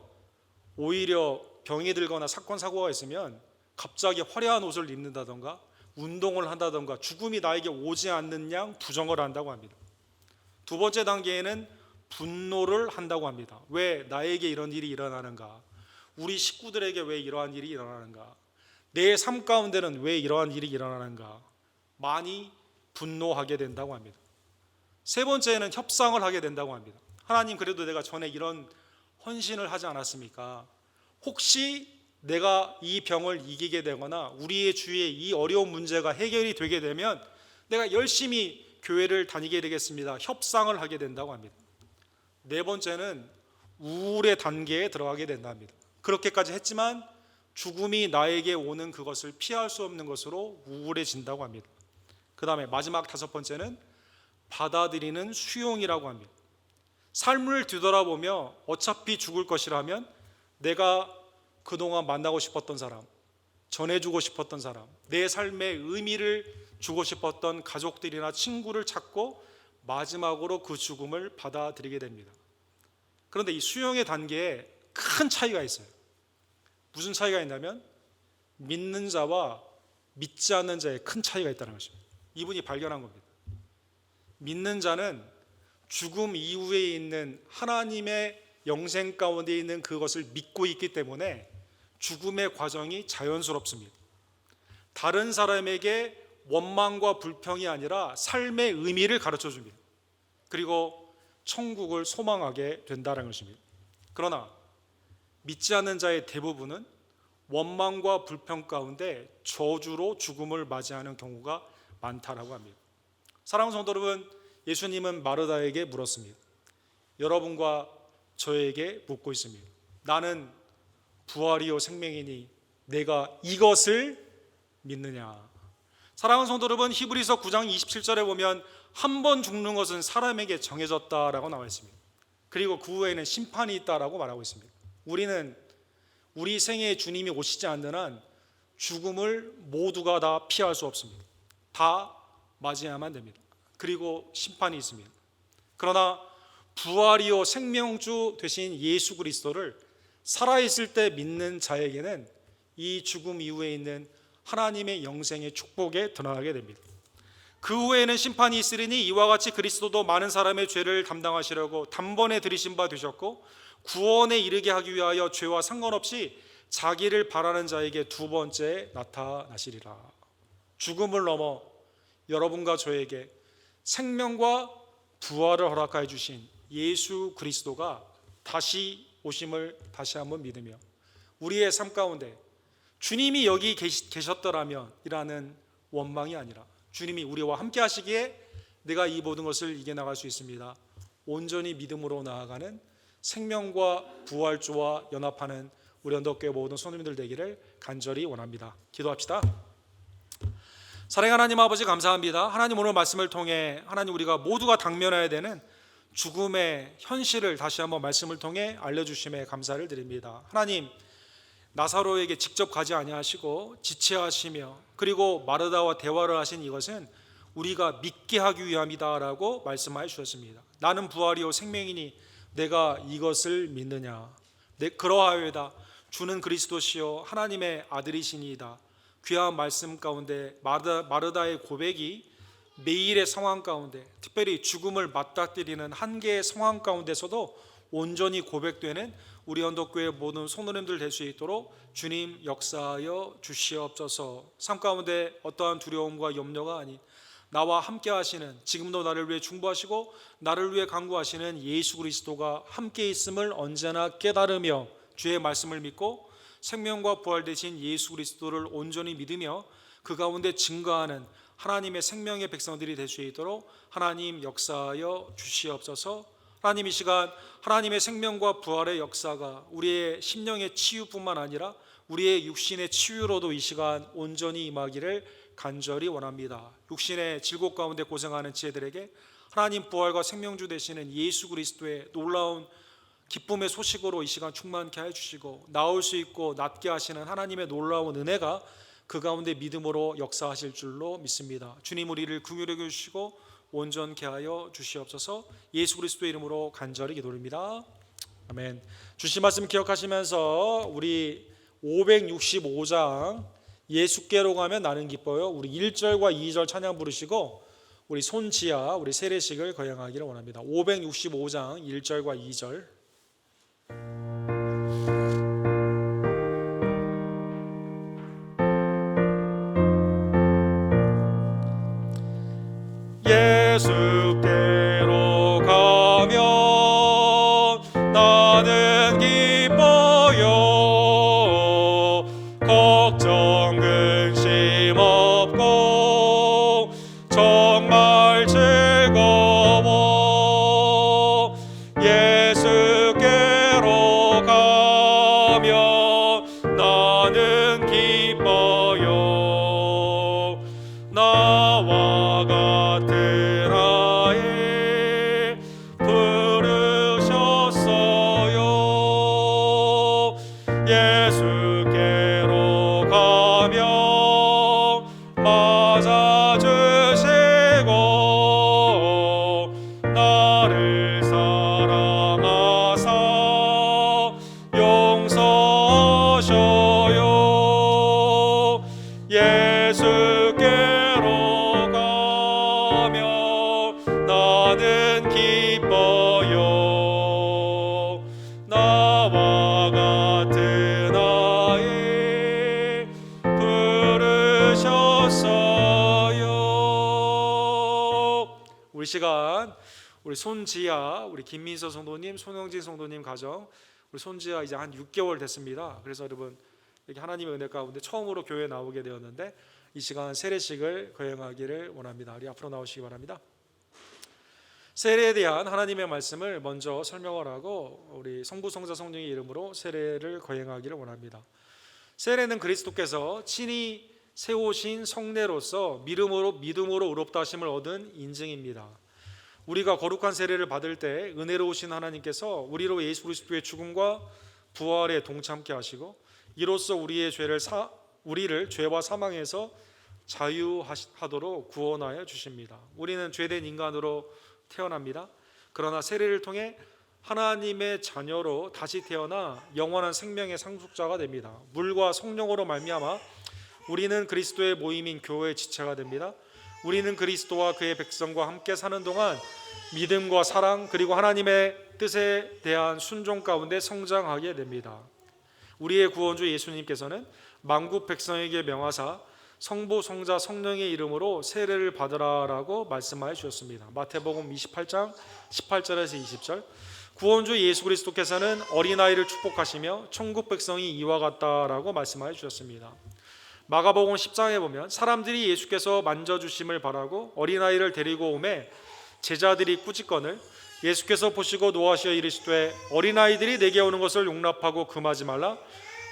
오히려 병이 들거나 사건 사고가 있으면 갑자기 화려한 옷을 입는다던가 운동을 한다던가 죽음이 나에게 오지 않는 양 부정을 한다고 합니다. 두 번째 단계에는 분노를 한다고 합니다. 왜 나에게 이런 일이 일어나는가? 우리 식구들에게 왜 이러한 일이 일어나는가? 내 삶 가운데는 왜 이러한 일이 일어나는가? 많이 분노하게 된다고 합니다. 세 번째는 협상을 하게 된다고 합니다. 하나님, 그래도 내가 전에 이런 헌신을 하지 않았습니까? 혹시 내가 이 병을 이기게 되거나 우리의 주위에 이 어려운 문제가 해결이 되게 되면 내가 열심히 교회를 다니게 되겠습니다. 협상을 하게 된다고 합니다. 네 번째는 우울의 단계에 들어가게 된답니다. 그렇게까지 했지만 죽음이 나에게 오는 그것을 피할 수 없는 것으로 우울해진다고 합니다. 그 다음에 마지막 다섯 번째는 받아들이는 수용이라고 합니다. 삶을 뒤돌아보며 어차피 죽을 것이라면 내가 그동안 만나고 싶었던 사람, 전해주고 싶었던 사람, 내 삶의 의미를 주고 싶었던 가족들이나 친구를 찾고 마지막으로 그 죽음을 받아들이게 됩니다. 그런데 이 수용의 단계에 큰 차이가 있어요. 무슨 차이가 있냐면 믿는 자와 믿지 않는 자의 큰 차이가 있다는 것입니다. 이분이 발견한 겁니다. 믿는 자는 죽음 이후에 있는 하나님의 영생 가운데 있는 그것을 믿고 있기 때문에 죽음의 과정이 자연스럽습니다. 다른 사람에게 원망과 불평이 아니라 삶의 의미를 가르쳐 줍니다. 그리고 천국을 소망하게 된다는 것입니다. 그러나 믿지 않는 자의 대부분은 원망과 불평 가운데 저주로 죽음을 맞이하는 경우가 많다라고 합니다. 사랑하는 성도 여러분, 예수님은 마르다에게 물었습니다. 여러분과 저에게 묻고 있습니다. 나는 부활이요 생명이니 내가 이것을 믿느냐? 사랑하는 성도 여러분, 히브리서 9장 27절에 보면 한 번 죽는 것은 사람에게 정해졌다라고 나와 있습니다. 그리고 그 후에는 심판이 있다라고 말하고 있습니다. 우리는 우리 생애에 주님이 오시지 않는 한 죽음을 모두가 다 피할 수 없습니다. 다 맞이해야만 됩니다. 그리고 심판이 있습니다. 그러나 부활이요 생명주 되신 예수 그리스도를 살아있을 때 믿는 자에게는 이 죽음 이후에 있는 하나님의 영생의 축복에 드러나게 됩니다. 그 후에는 심판이 있으리니 이와 같이 그리스도도 많은 사람의 죄를 담당하시려고 단번에 들이신 바 되셨고 구원에 이르게 하기 위하여 죄와 상관없이 자기를 바라는 자에게 두 번째 나타나시리라. 죽음을 넘어 여러분과 저에게 생명과 부활을 허락하여 주신 예수 그리스도가 다시 오심을 다시 한번 믿으며 우리의 삶 가운데 주님이 여기 계셨더라면 이라는 원망이 아니라 주님이 우리와 함께 하시기에 내가 이 모든 것을 이겨나갈 수 있습니다. 온전히 믿음으로 나아가는 생명과 부활주와 연합하는 우리 언덕교회 모든 성도님들 되기를 간절히 원합니다. 기도합시다. 사랑하는 하나님 아버지, 감사합니다. 하나님, 오늘 말씀을 통해 하나님 우리가 모두가 당면해야 되는 죽음의 현실을 다시 한번 말씀을 통해 알려주심에 감사를 드립니다. 하나님, 나사로에게 직접 가지 아니하시고 지체하시며 그리고 마르다와 대화를 하신 이것은 우리가 믿게 하기 위함이다라고 말씀하여 주셨습니다. 나는 부활이요 생명이니 내가 이것을 믿느냐? 그러하여다. 주는 그리스도시요 하나님의 아들이시니이다. 귀한 말씀 가운데 마르다의 고백이 매일의 상황 가운데, 특별히 죽음을 맞닥뜨리는 한계의 상황 가운데서도 온전히 고백되는 우리 언덕교회 모든 성도님들 될 수 있도록 주님 역사하여 주시옵소서. 삶 가운데 어떠한 두려움과 염려가 아닌 나와 함께 하시는, 지금도 나를 위해 중보하시고 나를 위해 간구하시는 예수 그리스도가 함께 있음을 언제나 깨달으며 주의 말씀을 믿고 생명과 부활 되신 예수 그리스도를 온전히 믿으며 그 가운데 증거하는 하나님의 생명의 백성들이 될 수 있도록 하나님 역사하여 주시옵소서. 하나님, 이 시간 하나님의 생명과 부활의 역사가 우리의 심령의 치유뿐만 아니라 우리의 육신의 치유로도 이 시간 온전히 임하기를 간절히 원합니다. 육신의 질곡 가운데 고생하는 지혜들에게 하나님 부활과 생명주 되시는 예수 그리스도의 놀라운 기쁨의 소식으로 이 시간 충만케 해주시고 나올 수 있고 낫게 하시는 하나님의 놀라운 은혜가 그 가운데 믿음으로 역사하실 줄로 믿습니다. 주님, 우리를 긍휼히 여겨주시고 온전케 하여 주시옵소서. 예수 그리스도의 이름으로 간절히 기도드립니다. 아멘. 주신 말씀 기억하시면서 우리 565장 예수께로 가면 나는 기뻐요, 우리 1절과 2절 찬양 부르시고 우리 손지아 우리 세례식을 거행하기를 원합니다. 565장 1절과 2절. 예수께로 가면 나는 기뻐요. 걱정 근심 없고 정말 즐거워. 예수께로 가면 나는 기뻐요. 나와 같은 아이 부르셨어요. 예수께로 가면 맞아주시고 나를 사랑하사 용서하셔요. 예수께로 가면 나는 기뻐요. 나와 같은 아이 부르셨어요. 우리 시간 우리 손지아 우리 김민서 성도님, 손영진 성도님 가정, 우리 손지아 이제 한 6개월 됐습니다. 그래서 여러분 이렇게 하나님의 은혜 가운데 처음으로 교회에 나오게 되었는데 이 시간 세례식을 거행하기를 원합니다. 우리 앞으로 나오시기 바랍니다. 세례에 대한 하나님의 말씀을 먼저 설명을 하고 우리 성부, 성자, 성령의 이름으로 세례를 거행하기를 원합니다. 세례는 그리스도께서 친히 세우신 성례로서 믿음으로 의롭다 하심을 얻은 인증입니다. 우리가 거룩한 세례를 받을 때 은혜로우신 하나님께서 우리로 예수 그리스도의 죽음과 부활에 동참케 하시고 이로써 우리를 죄와 사망에서 자유하도록 구원하여 주십니다. 우리는 죄된 인간으로 태어납니다. 그러나 세례를 통해 하나님의 자녀로 다시 태어나 영원한 생명의 상속자가 됩니다. 물과 성령으로 말미암아 우리는 그리스도의 모임인 교회의 지체가 됩니다. 우리는 그리스도와 그의 백성과 함께 사는 동안 믿음과 사랑 그리고 하나님의 뜻에 대한 순종 가운데 성장하게 됩니다. 우리의 구원주 예수님께서는 만국 백성에게 명하사 성부, 성자, 성령의 이름으로 세례를 받으라라고 말씀하여 주셨습니다. 마태복음 28장 18절에서 20절. 구원주 예수 그리스도께서는 어린아이를 축복하시며 천국 백성이 이와 같다라고 말씀하여 주셨습니다. 마가복음 10장에 보면 사람들이 예수께서 만져주심을 바라고 어린아이를 데리고 오매 제자들이 꾸짖거늘 예수께서 보시고 노하시어 이르시되 어린아이들이 내게 오는 것을 용납하고 금하지 말라.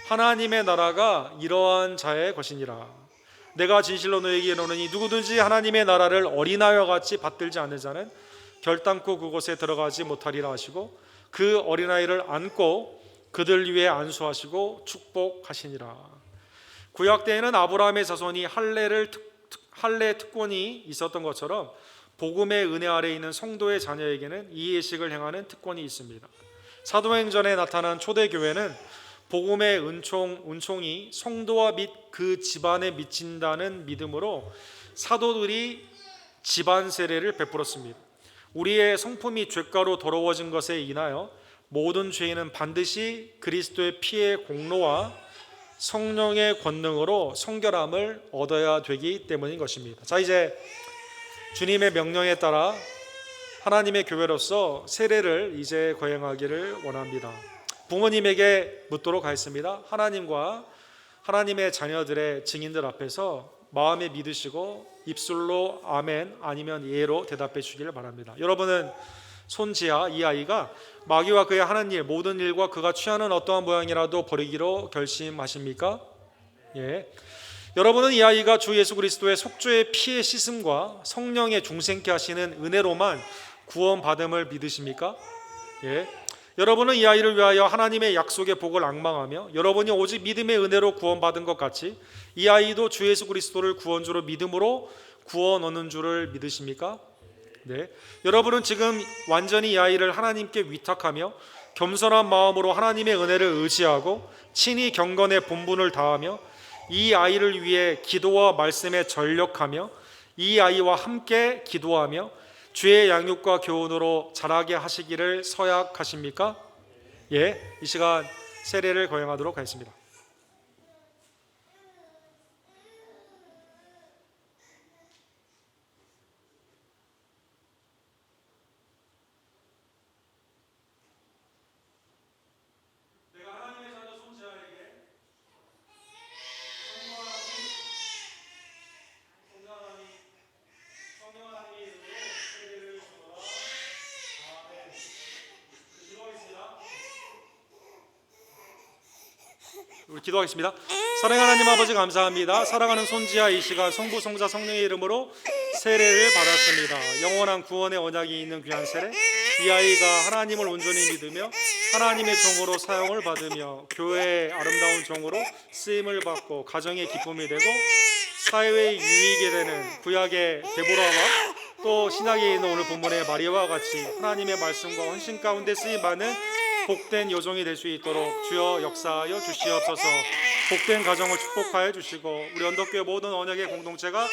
하나님의 나라가 이러한 자의 것이니라. 내가 진실로 너에게 이르노니 누구든지 하나님의 나라를 어린아이와 같이 받들지 않는 자는 결단코 그곳에 들어가지 못하리라 하시고 그 어린아이를 안고 그들 위에 안수하시고 축복하시니라. 구약 때에는 아브라함의 자손이 할례 특권이 있었던 것처럼 복음의 은혜 아래에 있는 성도의 자녀에게는 이 예식을 행하는 특권이 있습니다. 사도행전에 나타난 초대교회는 복음의 은총이 성도와 및 그 집안에 미친다는 믿음으로 사도들이 집안 세례를 베풀었습니다. 우리의 성품이 죄가로 더러워진 것에 인하여 모든 죄인은 반드시 그리스도의 피의 공로와 성령의 권능으로 성결함을 얻어야 되기 때문인 것입니다. 자, 이제 주님의 명령에 따라 하나님의 교회로서 세례를 이제 거행하기를 원합니다. 부모님에게 묻도록 하겠습니다. 하나님과 하나님의 자녀들의 증인들 앞에서 마음에 믿으시고 입술로 아멘 아니면 예로 대답해 주기를 바랍니다. 여러분은 손지아 이 아이가 마귀와 그의 하는 일 모든 일과 그가 취하는 어떠한 모양이라도 버리기로 결심하십니까? 예. 여러분은 이 아이가 주 예수 그리스도의 속죄의 피의 씻음과 성령의 중생케 하시는 은혜로만 구원받음을 믿으십니까? 예. 여러분은 이 아이를 위하여 하나님의 약속의 복을 앙망하며 여러분이 오직 믿음의 은혜로 구원받은 것 같이 이 아이도 주 예수 그리스도를 구원주로 믿음으로 구원 얻는 줄을 믿으십니까? 네. 여러분은 지금 완전히 이 아이를 하나님께 위탁하며 겸손한 마음으로 하나님의 은혜를 의지하고 친히 경건의 본분을 다하며 이 아이를 위해 기도와 말씀에 전력하며 이 아이와 함께 기도하며 주의 양육과 교훈으로 자라게 하시기를 서약하십니까? 예, 이 시간 세례를 거행하도록 하겠습니다. 내가 하나님의 자녀 손지아에게 성령 하나님의 이름으로 세례를 주노라. 아멘. 기도하겠습니다. 우리 기도하겠습니다. 사랑하는 하나님 아버지 감사합니다. 사랑하는 손지아 이 시간 성부 성자 성령의 이름으로 세례를 받았습니다. 영원한 구원의 언약이 있는 귀한 세례. 이 아이가 하나님을 온전히 믿으며 하나님의 종으로 사용을 받으며 교회의 아름다운 종으로 쓰임을 받고 가정의 기쁨이 되고 사회의 유익이 되는 구약의 데보라와 또 신약에 있는 오늘 본문의 마리아와 같이 하나님의 말씀과 헌신 가운데 쓰임받는 복된 여종이 될 수 있도록 주여 역사하여 주시옵소서. 복된 가정을 축복하여 주시고 우리 언덕교회 모든 언약의 공동체가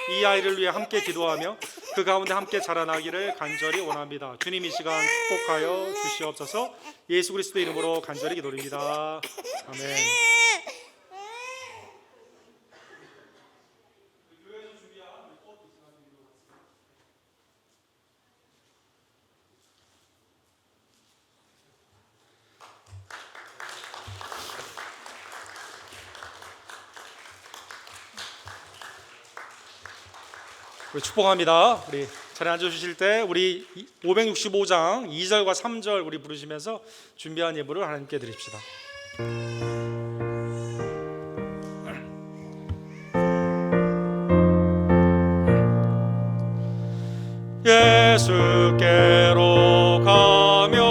이 아이를 위해 함께 기도하며 그 가운데 함께 자라나기를 간절히 원합니다. 주님 이 시간 축복하여 주시옵소서. 예수 그리스도 이름으로 간절히 기도드립니다. 아멘. 우리 축복합니다. 우리 자리에 앉아주실 때 우리 565장 2절과 3절 우리 부르시면서 준비한 예물을 하나님께 드립시다. 예수께로 가며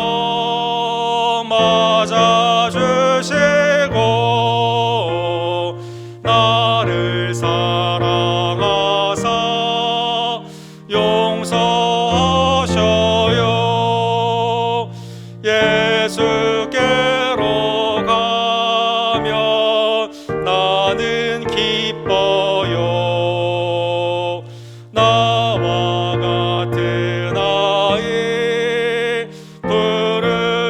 맞아주시고 나를 사랑하사 용서하셔요. 예수께로 가면 나는 기뻐요. 나와 같은 아이 부르셨어요.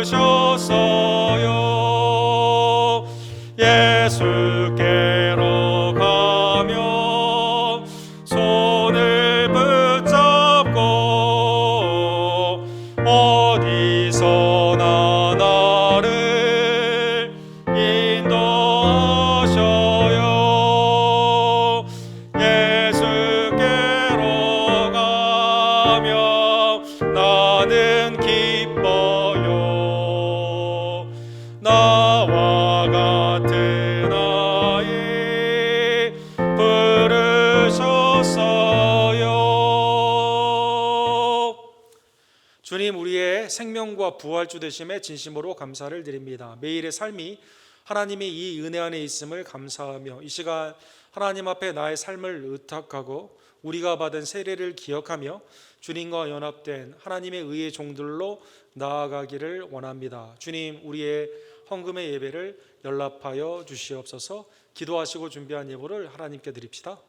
예수께로 가면 손을 붙잡고 어디서나 나를 인도하셔요. 예수께로 가면 나는 기뻐요. 나와 같은 아이 부르셨어요. 주님 우리의 생명과 부활주 되심에 진심으로 감사를 드립니다. 매일의 삶이 하나님의 이 은혜 안에 있음을 감사하며 이 시간 하나님 앞에 나의 삶을 의탁하고 우리가 받은 세례를 기억하며 주님과 연합된 하나님의 의의 종들로 나아가기를 원합니다. 주님 우리의 헌금의 예배를 연락하여 주시옵소서. 기도하시고 준비한 예물을 하나님께 드립시다.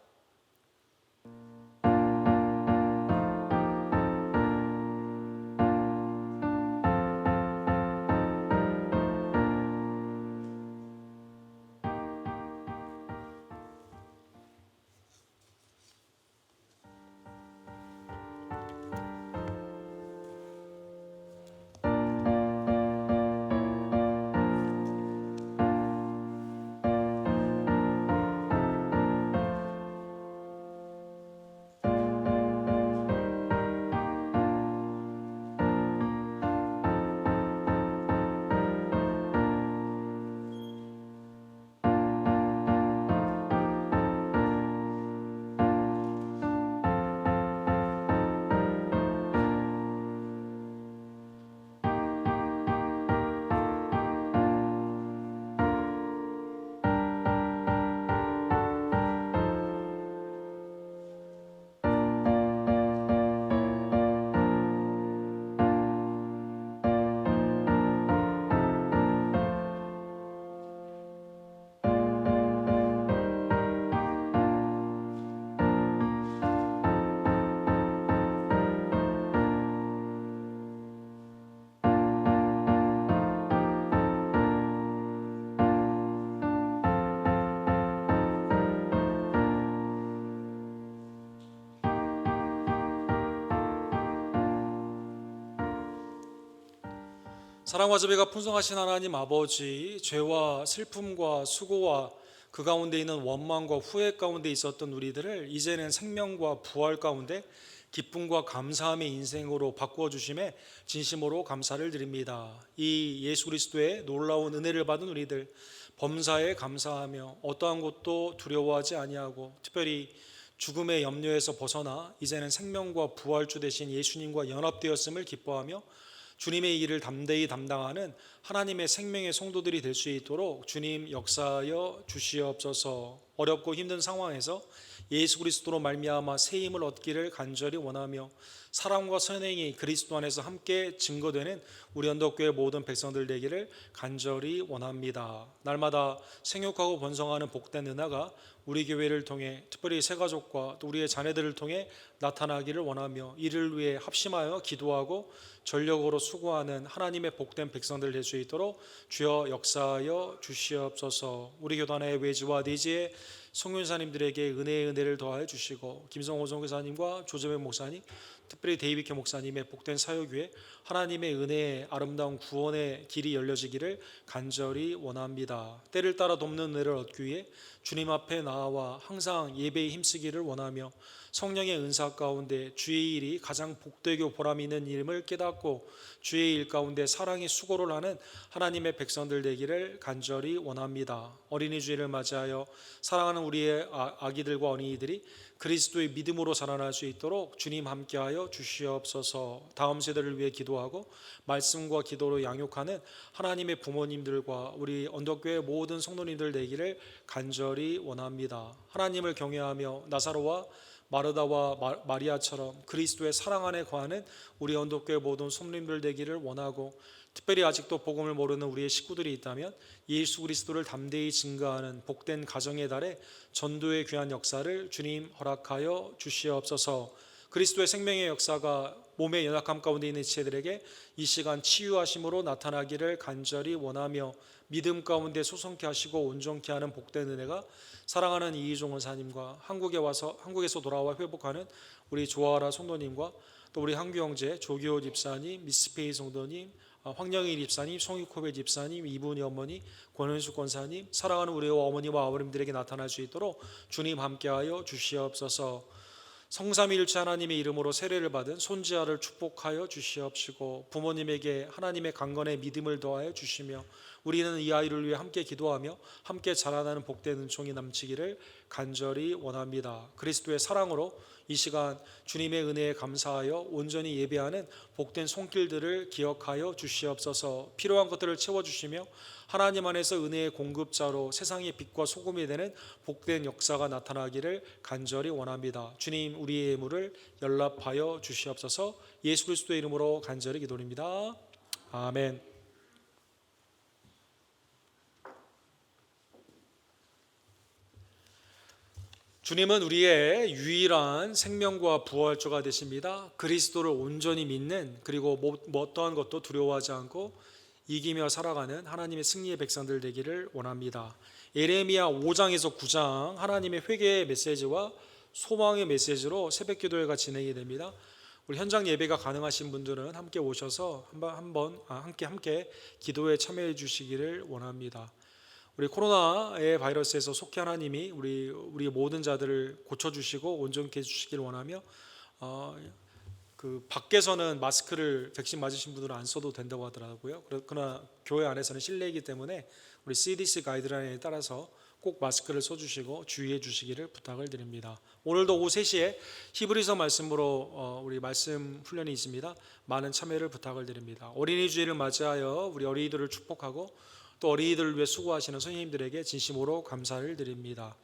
사랑과 자비가 풍성하신 하나님 아버지, 죄와 슬픔과 수고와 그 가운데 있는 원망과 후회 가운데 있었던 우리들을 이제는 생명과 부활 가운데 기쁨과 감사함의 인생으로 바꾸어 주심에 진심으로 감사를 드립니다. 이 예수 그리스도의 놀라운 은혜를 받은 우리들, 범사에 감사하며 어떠한 것도 두려워하지 아니하고, 특별히 죽음의 염려에서 벗어나 이제는 생명과 부활주 되신 예수님과 연합되었음을 기뻐하며 주님의 일을 담대히 담당하는 하나님의 생명의 성도들이 될 수 있도록 주님 역사하여 주시옵소서. 어렵고 힘든 상황에서 예수 그리스도로 말미암아 새 힘을 얻기를 간절히 원하며 사랑과 선행이 그리스도 안에서 함께 증거되는 우리 언덕교회 모든 백성들 되기를 간절히 원합니다. 날마다 생육하고 번성하는 복된 은혜가 우리 교회를 통해, 특별히 새 가족과 또 우리의 자녀들을 통해 나타나기를 원하며 이를 위해 합심하여 기도하고 전력으로 수고하는 하나님의 복된 백성들 될 수 있도록 주여 역사하여 주시옵소서. 우리 교단의 외지와 내지의 성윤사님들에게 은혜의 은혜를 더하여 주시고, 김성호 선교사님과 조재명 목사님, 특별히 데이비케 목사님의 복된 사역 위에 하나님의 은혜의 아름다운 구원의 길이 열려지기를 간절히 원합니다. 때를 따라 돕는 은혜를 얻기 위해 주님 앞에 나와 항상 예배에 힘쓰기를 원하며 성령의 은사 가운데 주의 일이 가장 복되고 보람 있는 일임을 깨닫고 주의 일 가운데 사랑의 수고를 하는 하나님의 백성들 되기를 간절히 원합니다. 어린이 주일을 맞이하여 사랑하는 우리의 아기들과 어린이들이 그리스도의 믿음으로 자라날 수 있도록 주님 함께하여 주시옵소서. 다음 세대를 위해 기도하고 말씀과 기도로 양육하는 하나님의 부모님들과 우리 언덕교회 모든 성도님들 되기를 간절히 원합니다. 하나님을 경외하며 나사로와 마르다와 마리아처럼 그리스도의 사랑 안에 거하는 우리 언덕교회 모든 성도님들 되기를 원하고, 특별히 아직도 복음을 모르는 우리의 식구들이 있다면 예수 그리스도를 담대히 증거하는 복된 가정의 달에 전도의 귀한 역사를 주님 허락하여 주시옵소서. 그리스도의 생명의 역사가 몸의 연약함 가운데 있는 지체들에게 이 시간 치유하심으로 나타나기를 간절히 원하며 믿음 가운데 소성케 하시고 온전케 하는 복된 은혜가 사랑하는 이희종 원사님과 한국에서 돌아와 회복하는 우리 조아라 성도님과 또 우리 한규 형제, 조기호 집사님, 미스페이 성도님, 황영희 집사님, 송익호배 집사님, 이분이 어머니, 권은수 권사님, 사랑하는 우리 어머니와 아버님들에게 나타날 수 있도록 주님 함께하여 주시옵소서. 성삼위일체 하나님의 이름으로 세례를 받은 손지아를 축복하여 주시옵시고, 부모님에게 하나님의 강건의 믿음을 더하여 주시며 우리는 이 아이를 위해 함께 기도하며 함께 자라나는 복된 은총이 넘치기를 간절히 원합니다. 그리스도의 사랑으로 이 시간 주님의 은혜에 감사하여 온전히 예배하는 복된 손길들을 기억하여 주시옵소서. 필요한 것들을 채워주시며 하나님 안에서 은혜의 공급자로 세상의 빛과 소금이 되는 복된 역사가 나타나기를 간절히 원합니다. 주님, 우리의 예물을 연락하여 주시옵소서. 예수 그리스도의 이름으로 간절히 기도드립니다. 아멘. 주님은 우리의 유일한 생명과 부활주가 되십니다. 그리스도를 온전히 믿는, 그리고 어떠한 것도 두려워하지 않고 이기며 살아가는 하나님의 승리의 백성들 되기를 원합니다. 예레미야 5장에서 9장 하나님의 회개의 메시지와 소망의 메시지로 새벽 기도회가 진행이 됩니다. 우리 현장 예배가 가능하신 분들은 함께 오셔서 함께 기도에 참여해 주시기를 원합니다. 우리 코로나의 바이러스에서 속히 하나님이 우리 모든 자들을 고쳐주시고 온전케 해주시기를 원하며, 그 밖에서는 마스크를 백신 맞으신 분들은 안 써도 된다고 하더라고요. 그러나 교회 안에서는 실내이기 때문에 우리 CDC 가이드라인에 따라서 꼭 마스크를 써주시고 주의해 주시기를 부탁을 드립니다. 오늘도 오후 3시에 히브리서 말씀으로 우리 말씀 훈련이 있습니다. 많은 참여를 부탁을 드립니다. 어린이 주일을 맞이하여 우리 어린이들을 축복하고 또 어린이들을 위해 수고하시는 선생님들에게 진심으로 감사를 드립니다.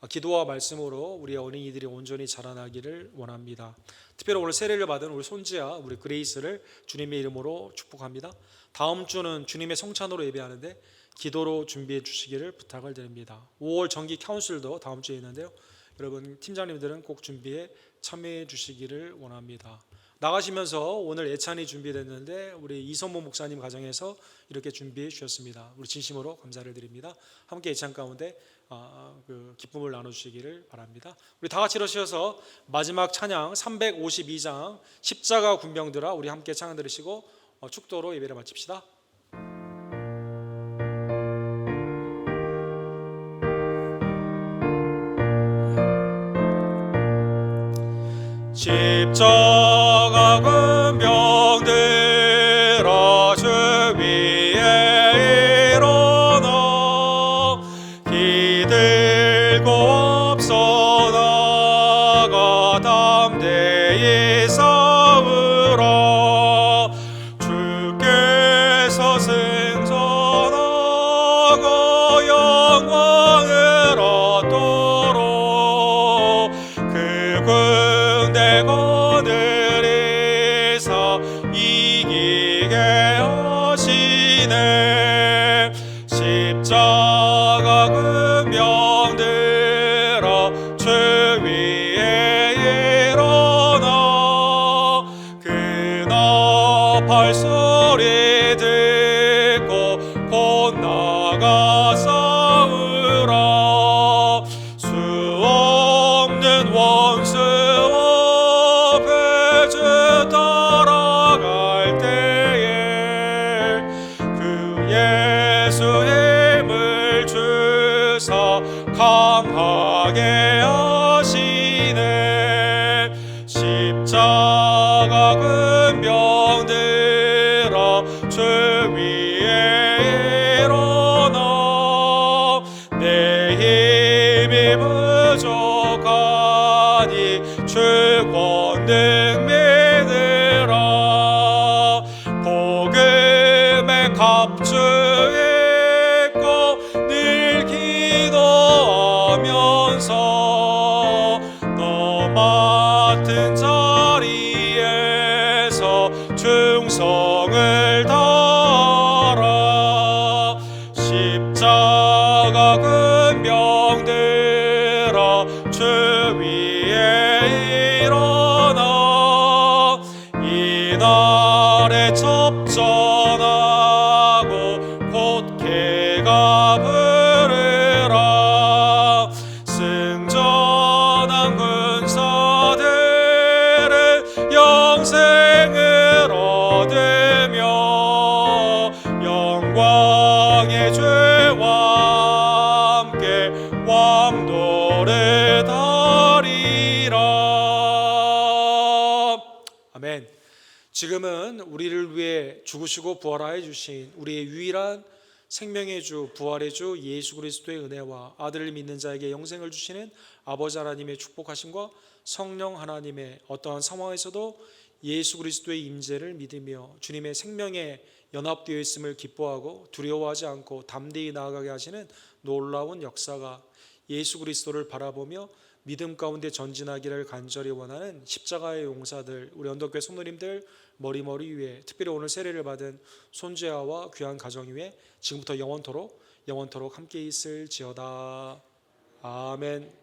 기도와 말씀으로 우리 어린이들이 온전히 자라나기를 원합니다. 특별히 오늘 세례를 받은 우리 손지아, 우리 그레이스를 주님의 이름으로 축복합니다. 다음 주는 주님의 성찬으로 예배하는데 기도로 준비해 주시기를 부탁을 드립니다. 5월 정기 카운슬도 다음 주에 있는데요. 여러분 팀장님들은 꼭 준비에 참여해 주시기를 원합니다. 나가시면서 오늘 예찬이 준비됐는데 우리 이선모 목사님 가정에서 이렇게 준비해 주셨습니다. 우리 진심으로 감사를 드립니다. 함께 예찬 가운데 그 기쁨을 나눠주시기를 바랍니다. 우리 다 같이 일어서셔서 마지막 찬양 352장 십자가 군병들아 우리 함께 찬양 들으시고 축도로 예배를 마칩시다. 십자가 군병들아 주 위에 일어나 기들고 앞서 나가 담대히 싸우라 주께서 승천하고 영광을 얻도록 그 군대 거느리사 이기게 하시네 십자가 군병들아 주 위에 일어나 그 나팔 소리 듣고 곧 나가 싸우라 수 없는 원수 앞에 주 따라갈 때에 그 예수 힘을 주사 강하게 하시네 십자가 군병들아 주 위에 일어나 내 힘이 부족하니 주 권능 믿으라 복음의 갑주있고 늘 기도하면서 너 맡은 자리에서 충성을 다하라 십자가 군병들아 주 위에 일어나 이날에 접전하고 곧 개가 부르라 승전한 군사들은 영생을 얻으며 영광의 주와 함께 왕도를 다리라 아멘. 지금은 우리를 위해 죽으시고 부활하여 주신 우리의 유일한 생명의 주 부활의 주 예수 그리스도의 은혜와 아들을 믿는 자에게 영생을 주시는 아버지 하나님의 축복하심과 성령 하나님의 어떠한 상황에서도 예수 그리스도의 임재를 믿으며 주님의 생명에 연합되어 있음을 기뻐하고 두려워하지 않고 담대히 나아가게 하시는 놀라운 역사가 예수 그리스도를 바라보며 믿음 가운데 전진하기를 간절히 원하는 십자가의 용사들 우리 언덕교회 성도님들 머리 위에 특별히 오늘 세례를 받은 손재아와 귀한 가정 위에 지금부터 영원토록 함께 있을지어다. 아멘.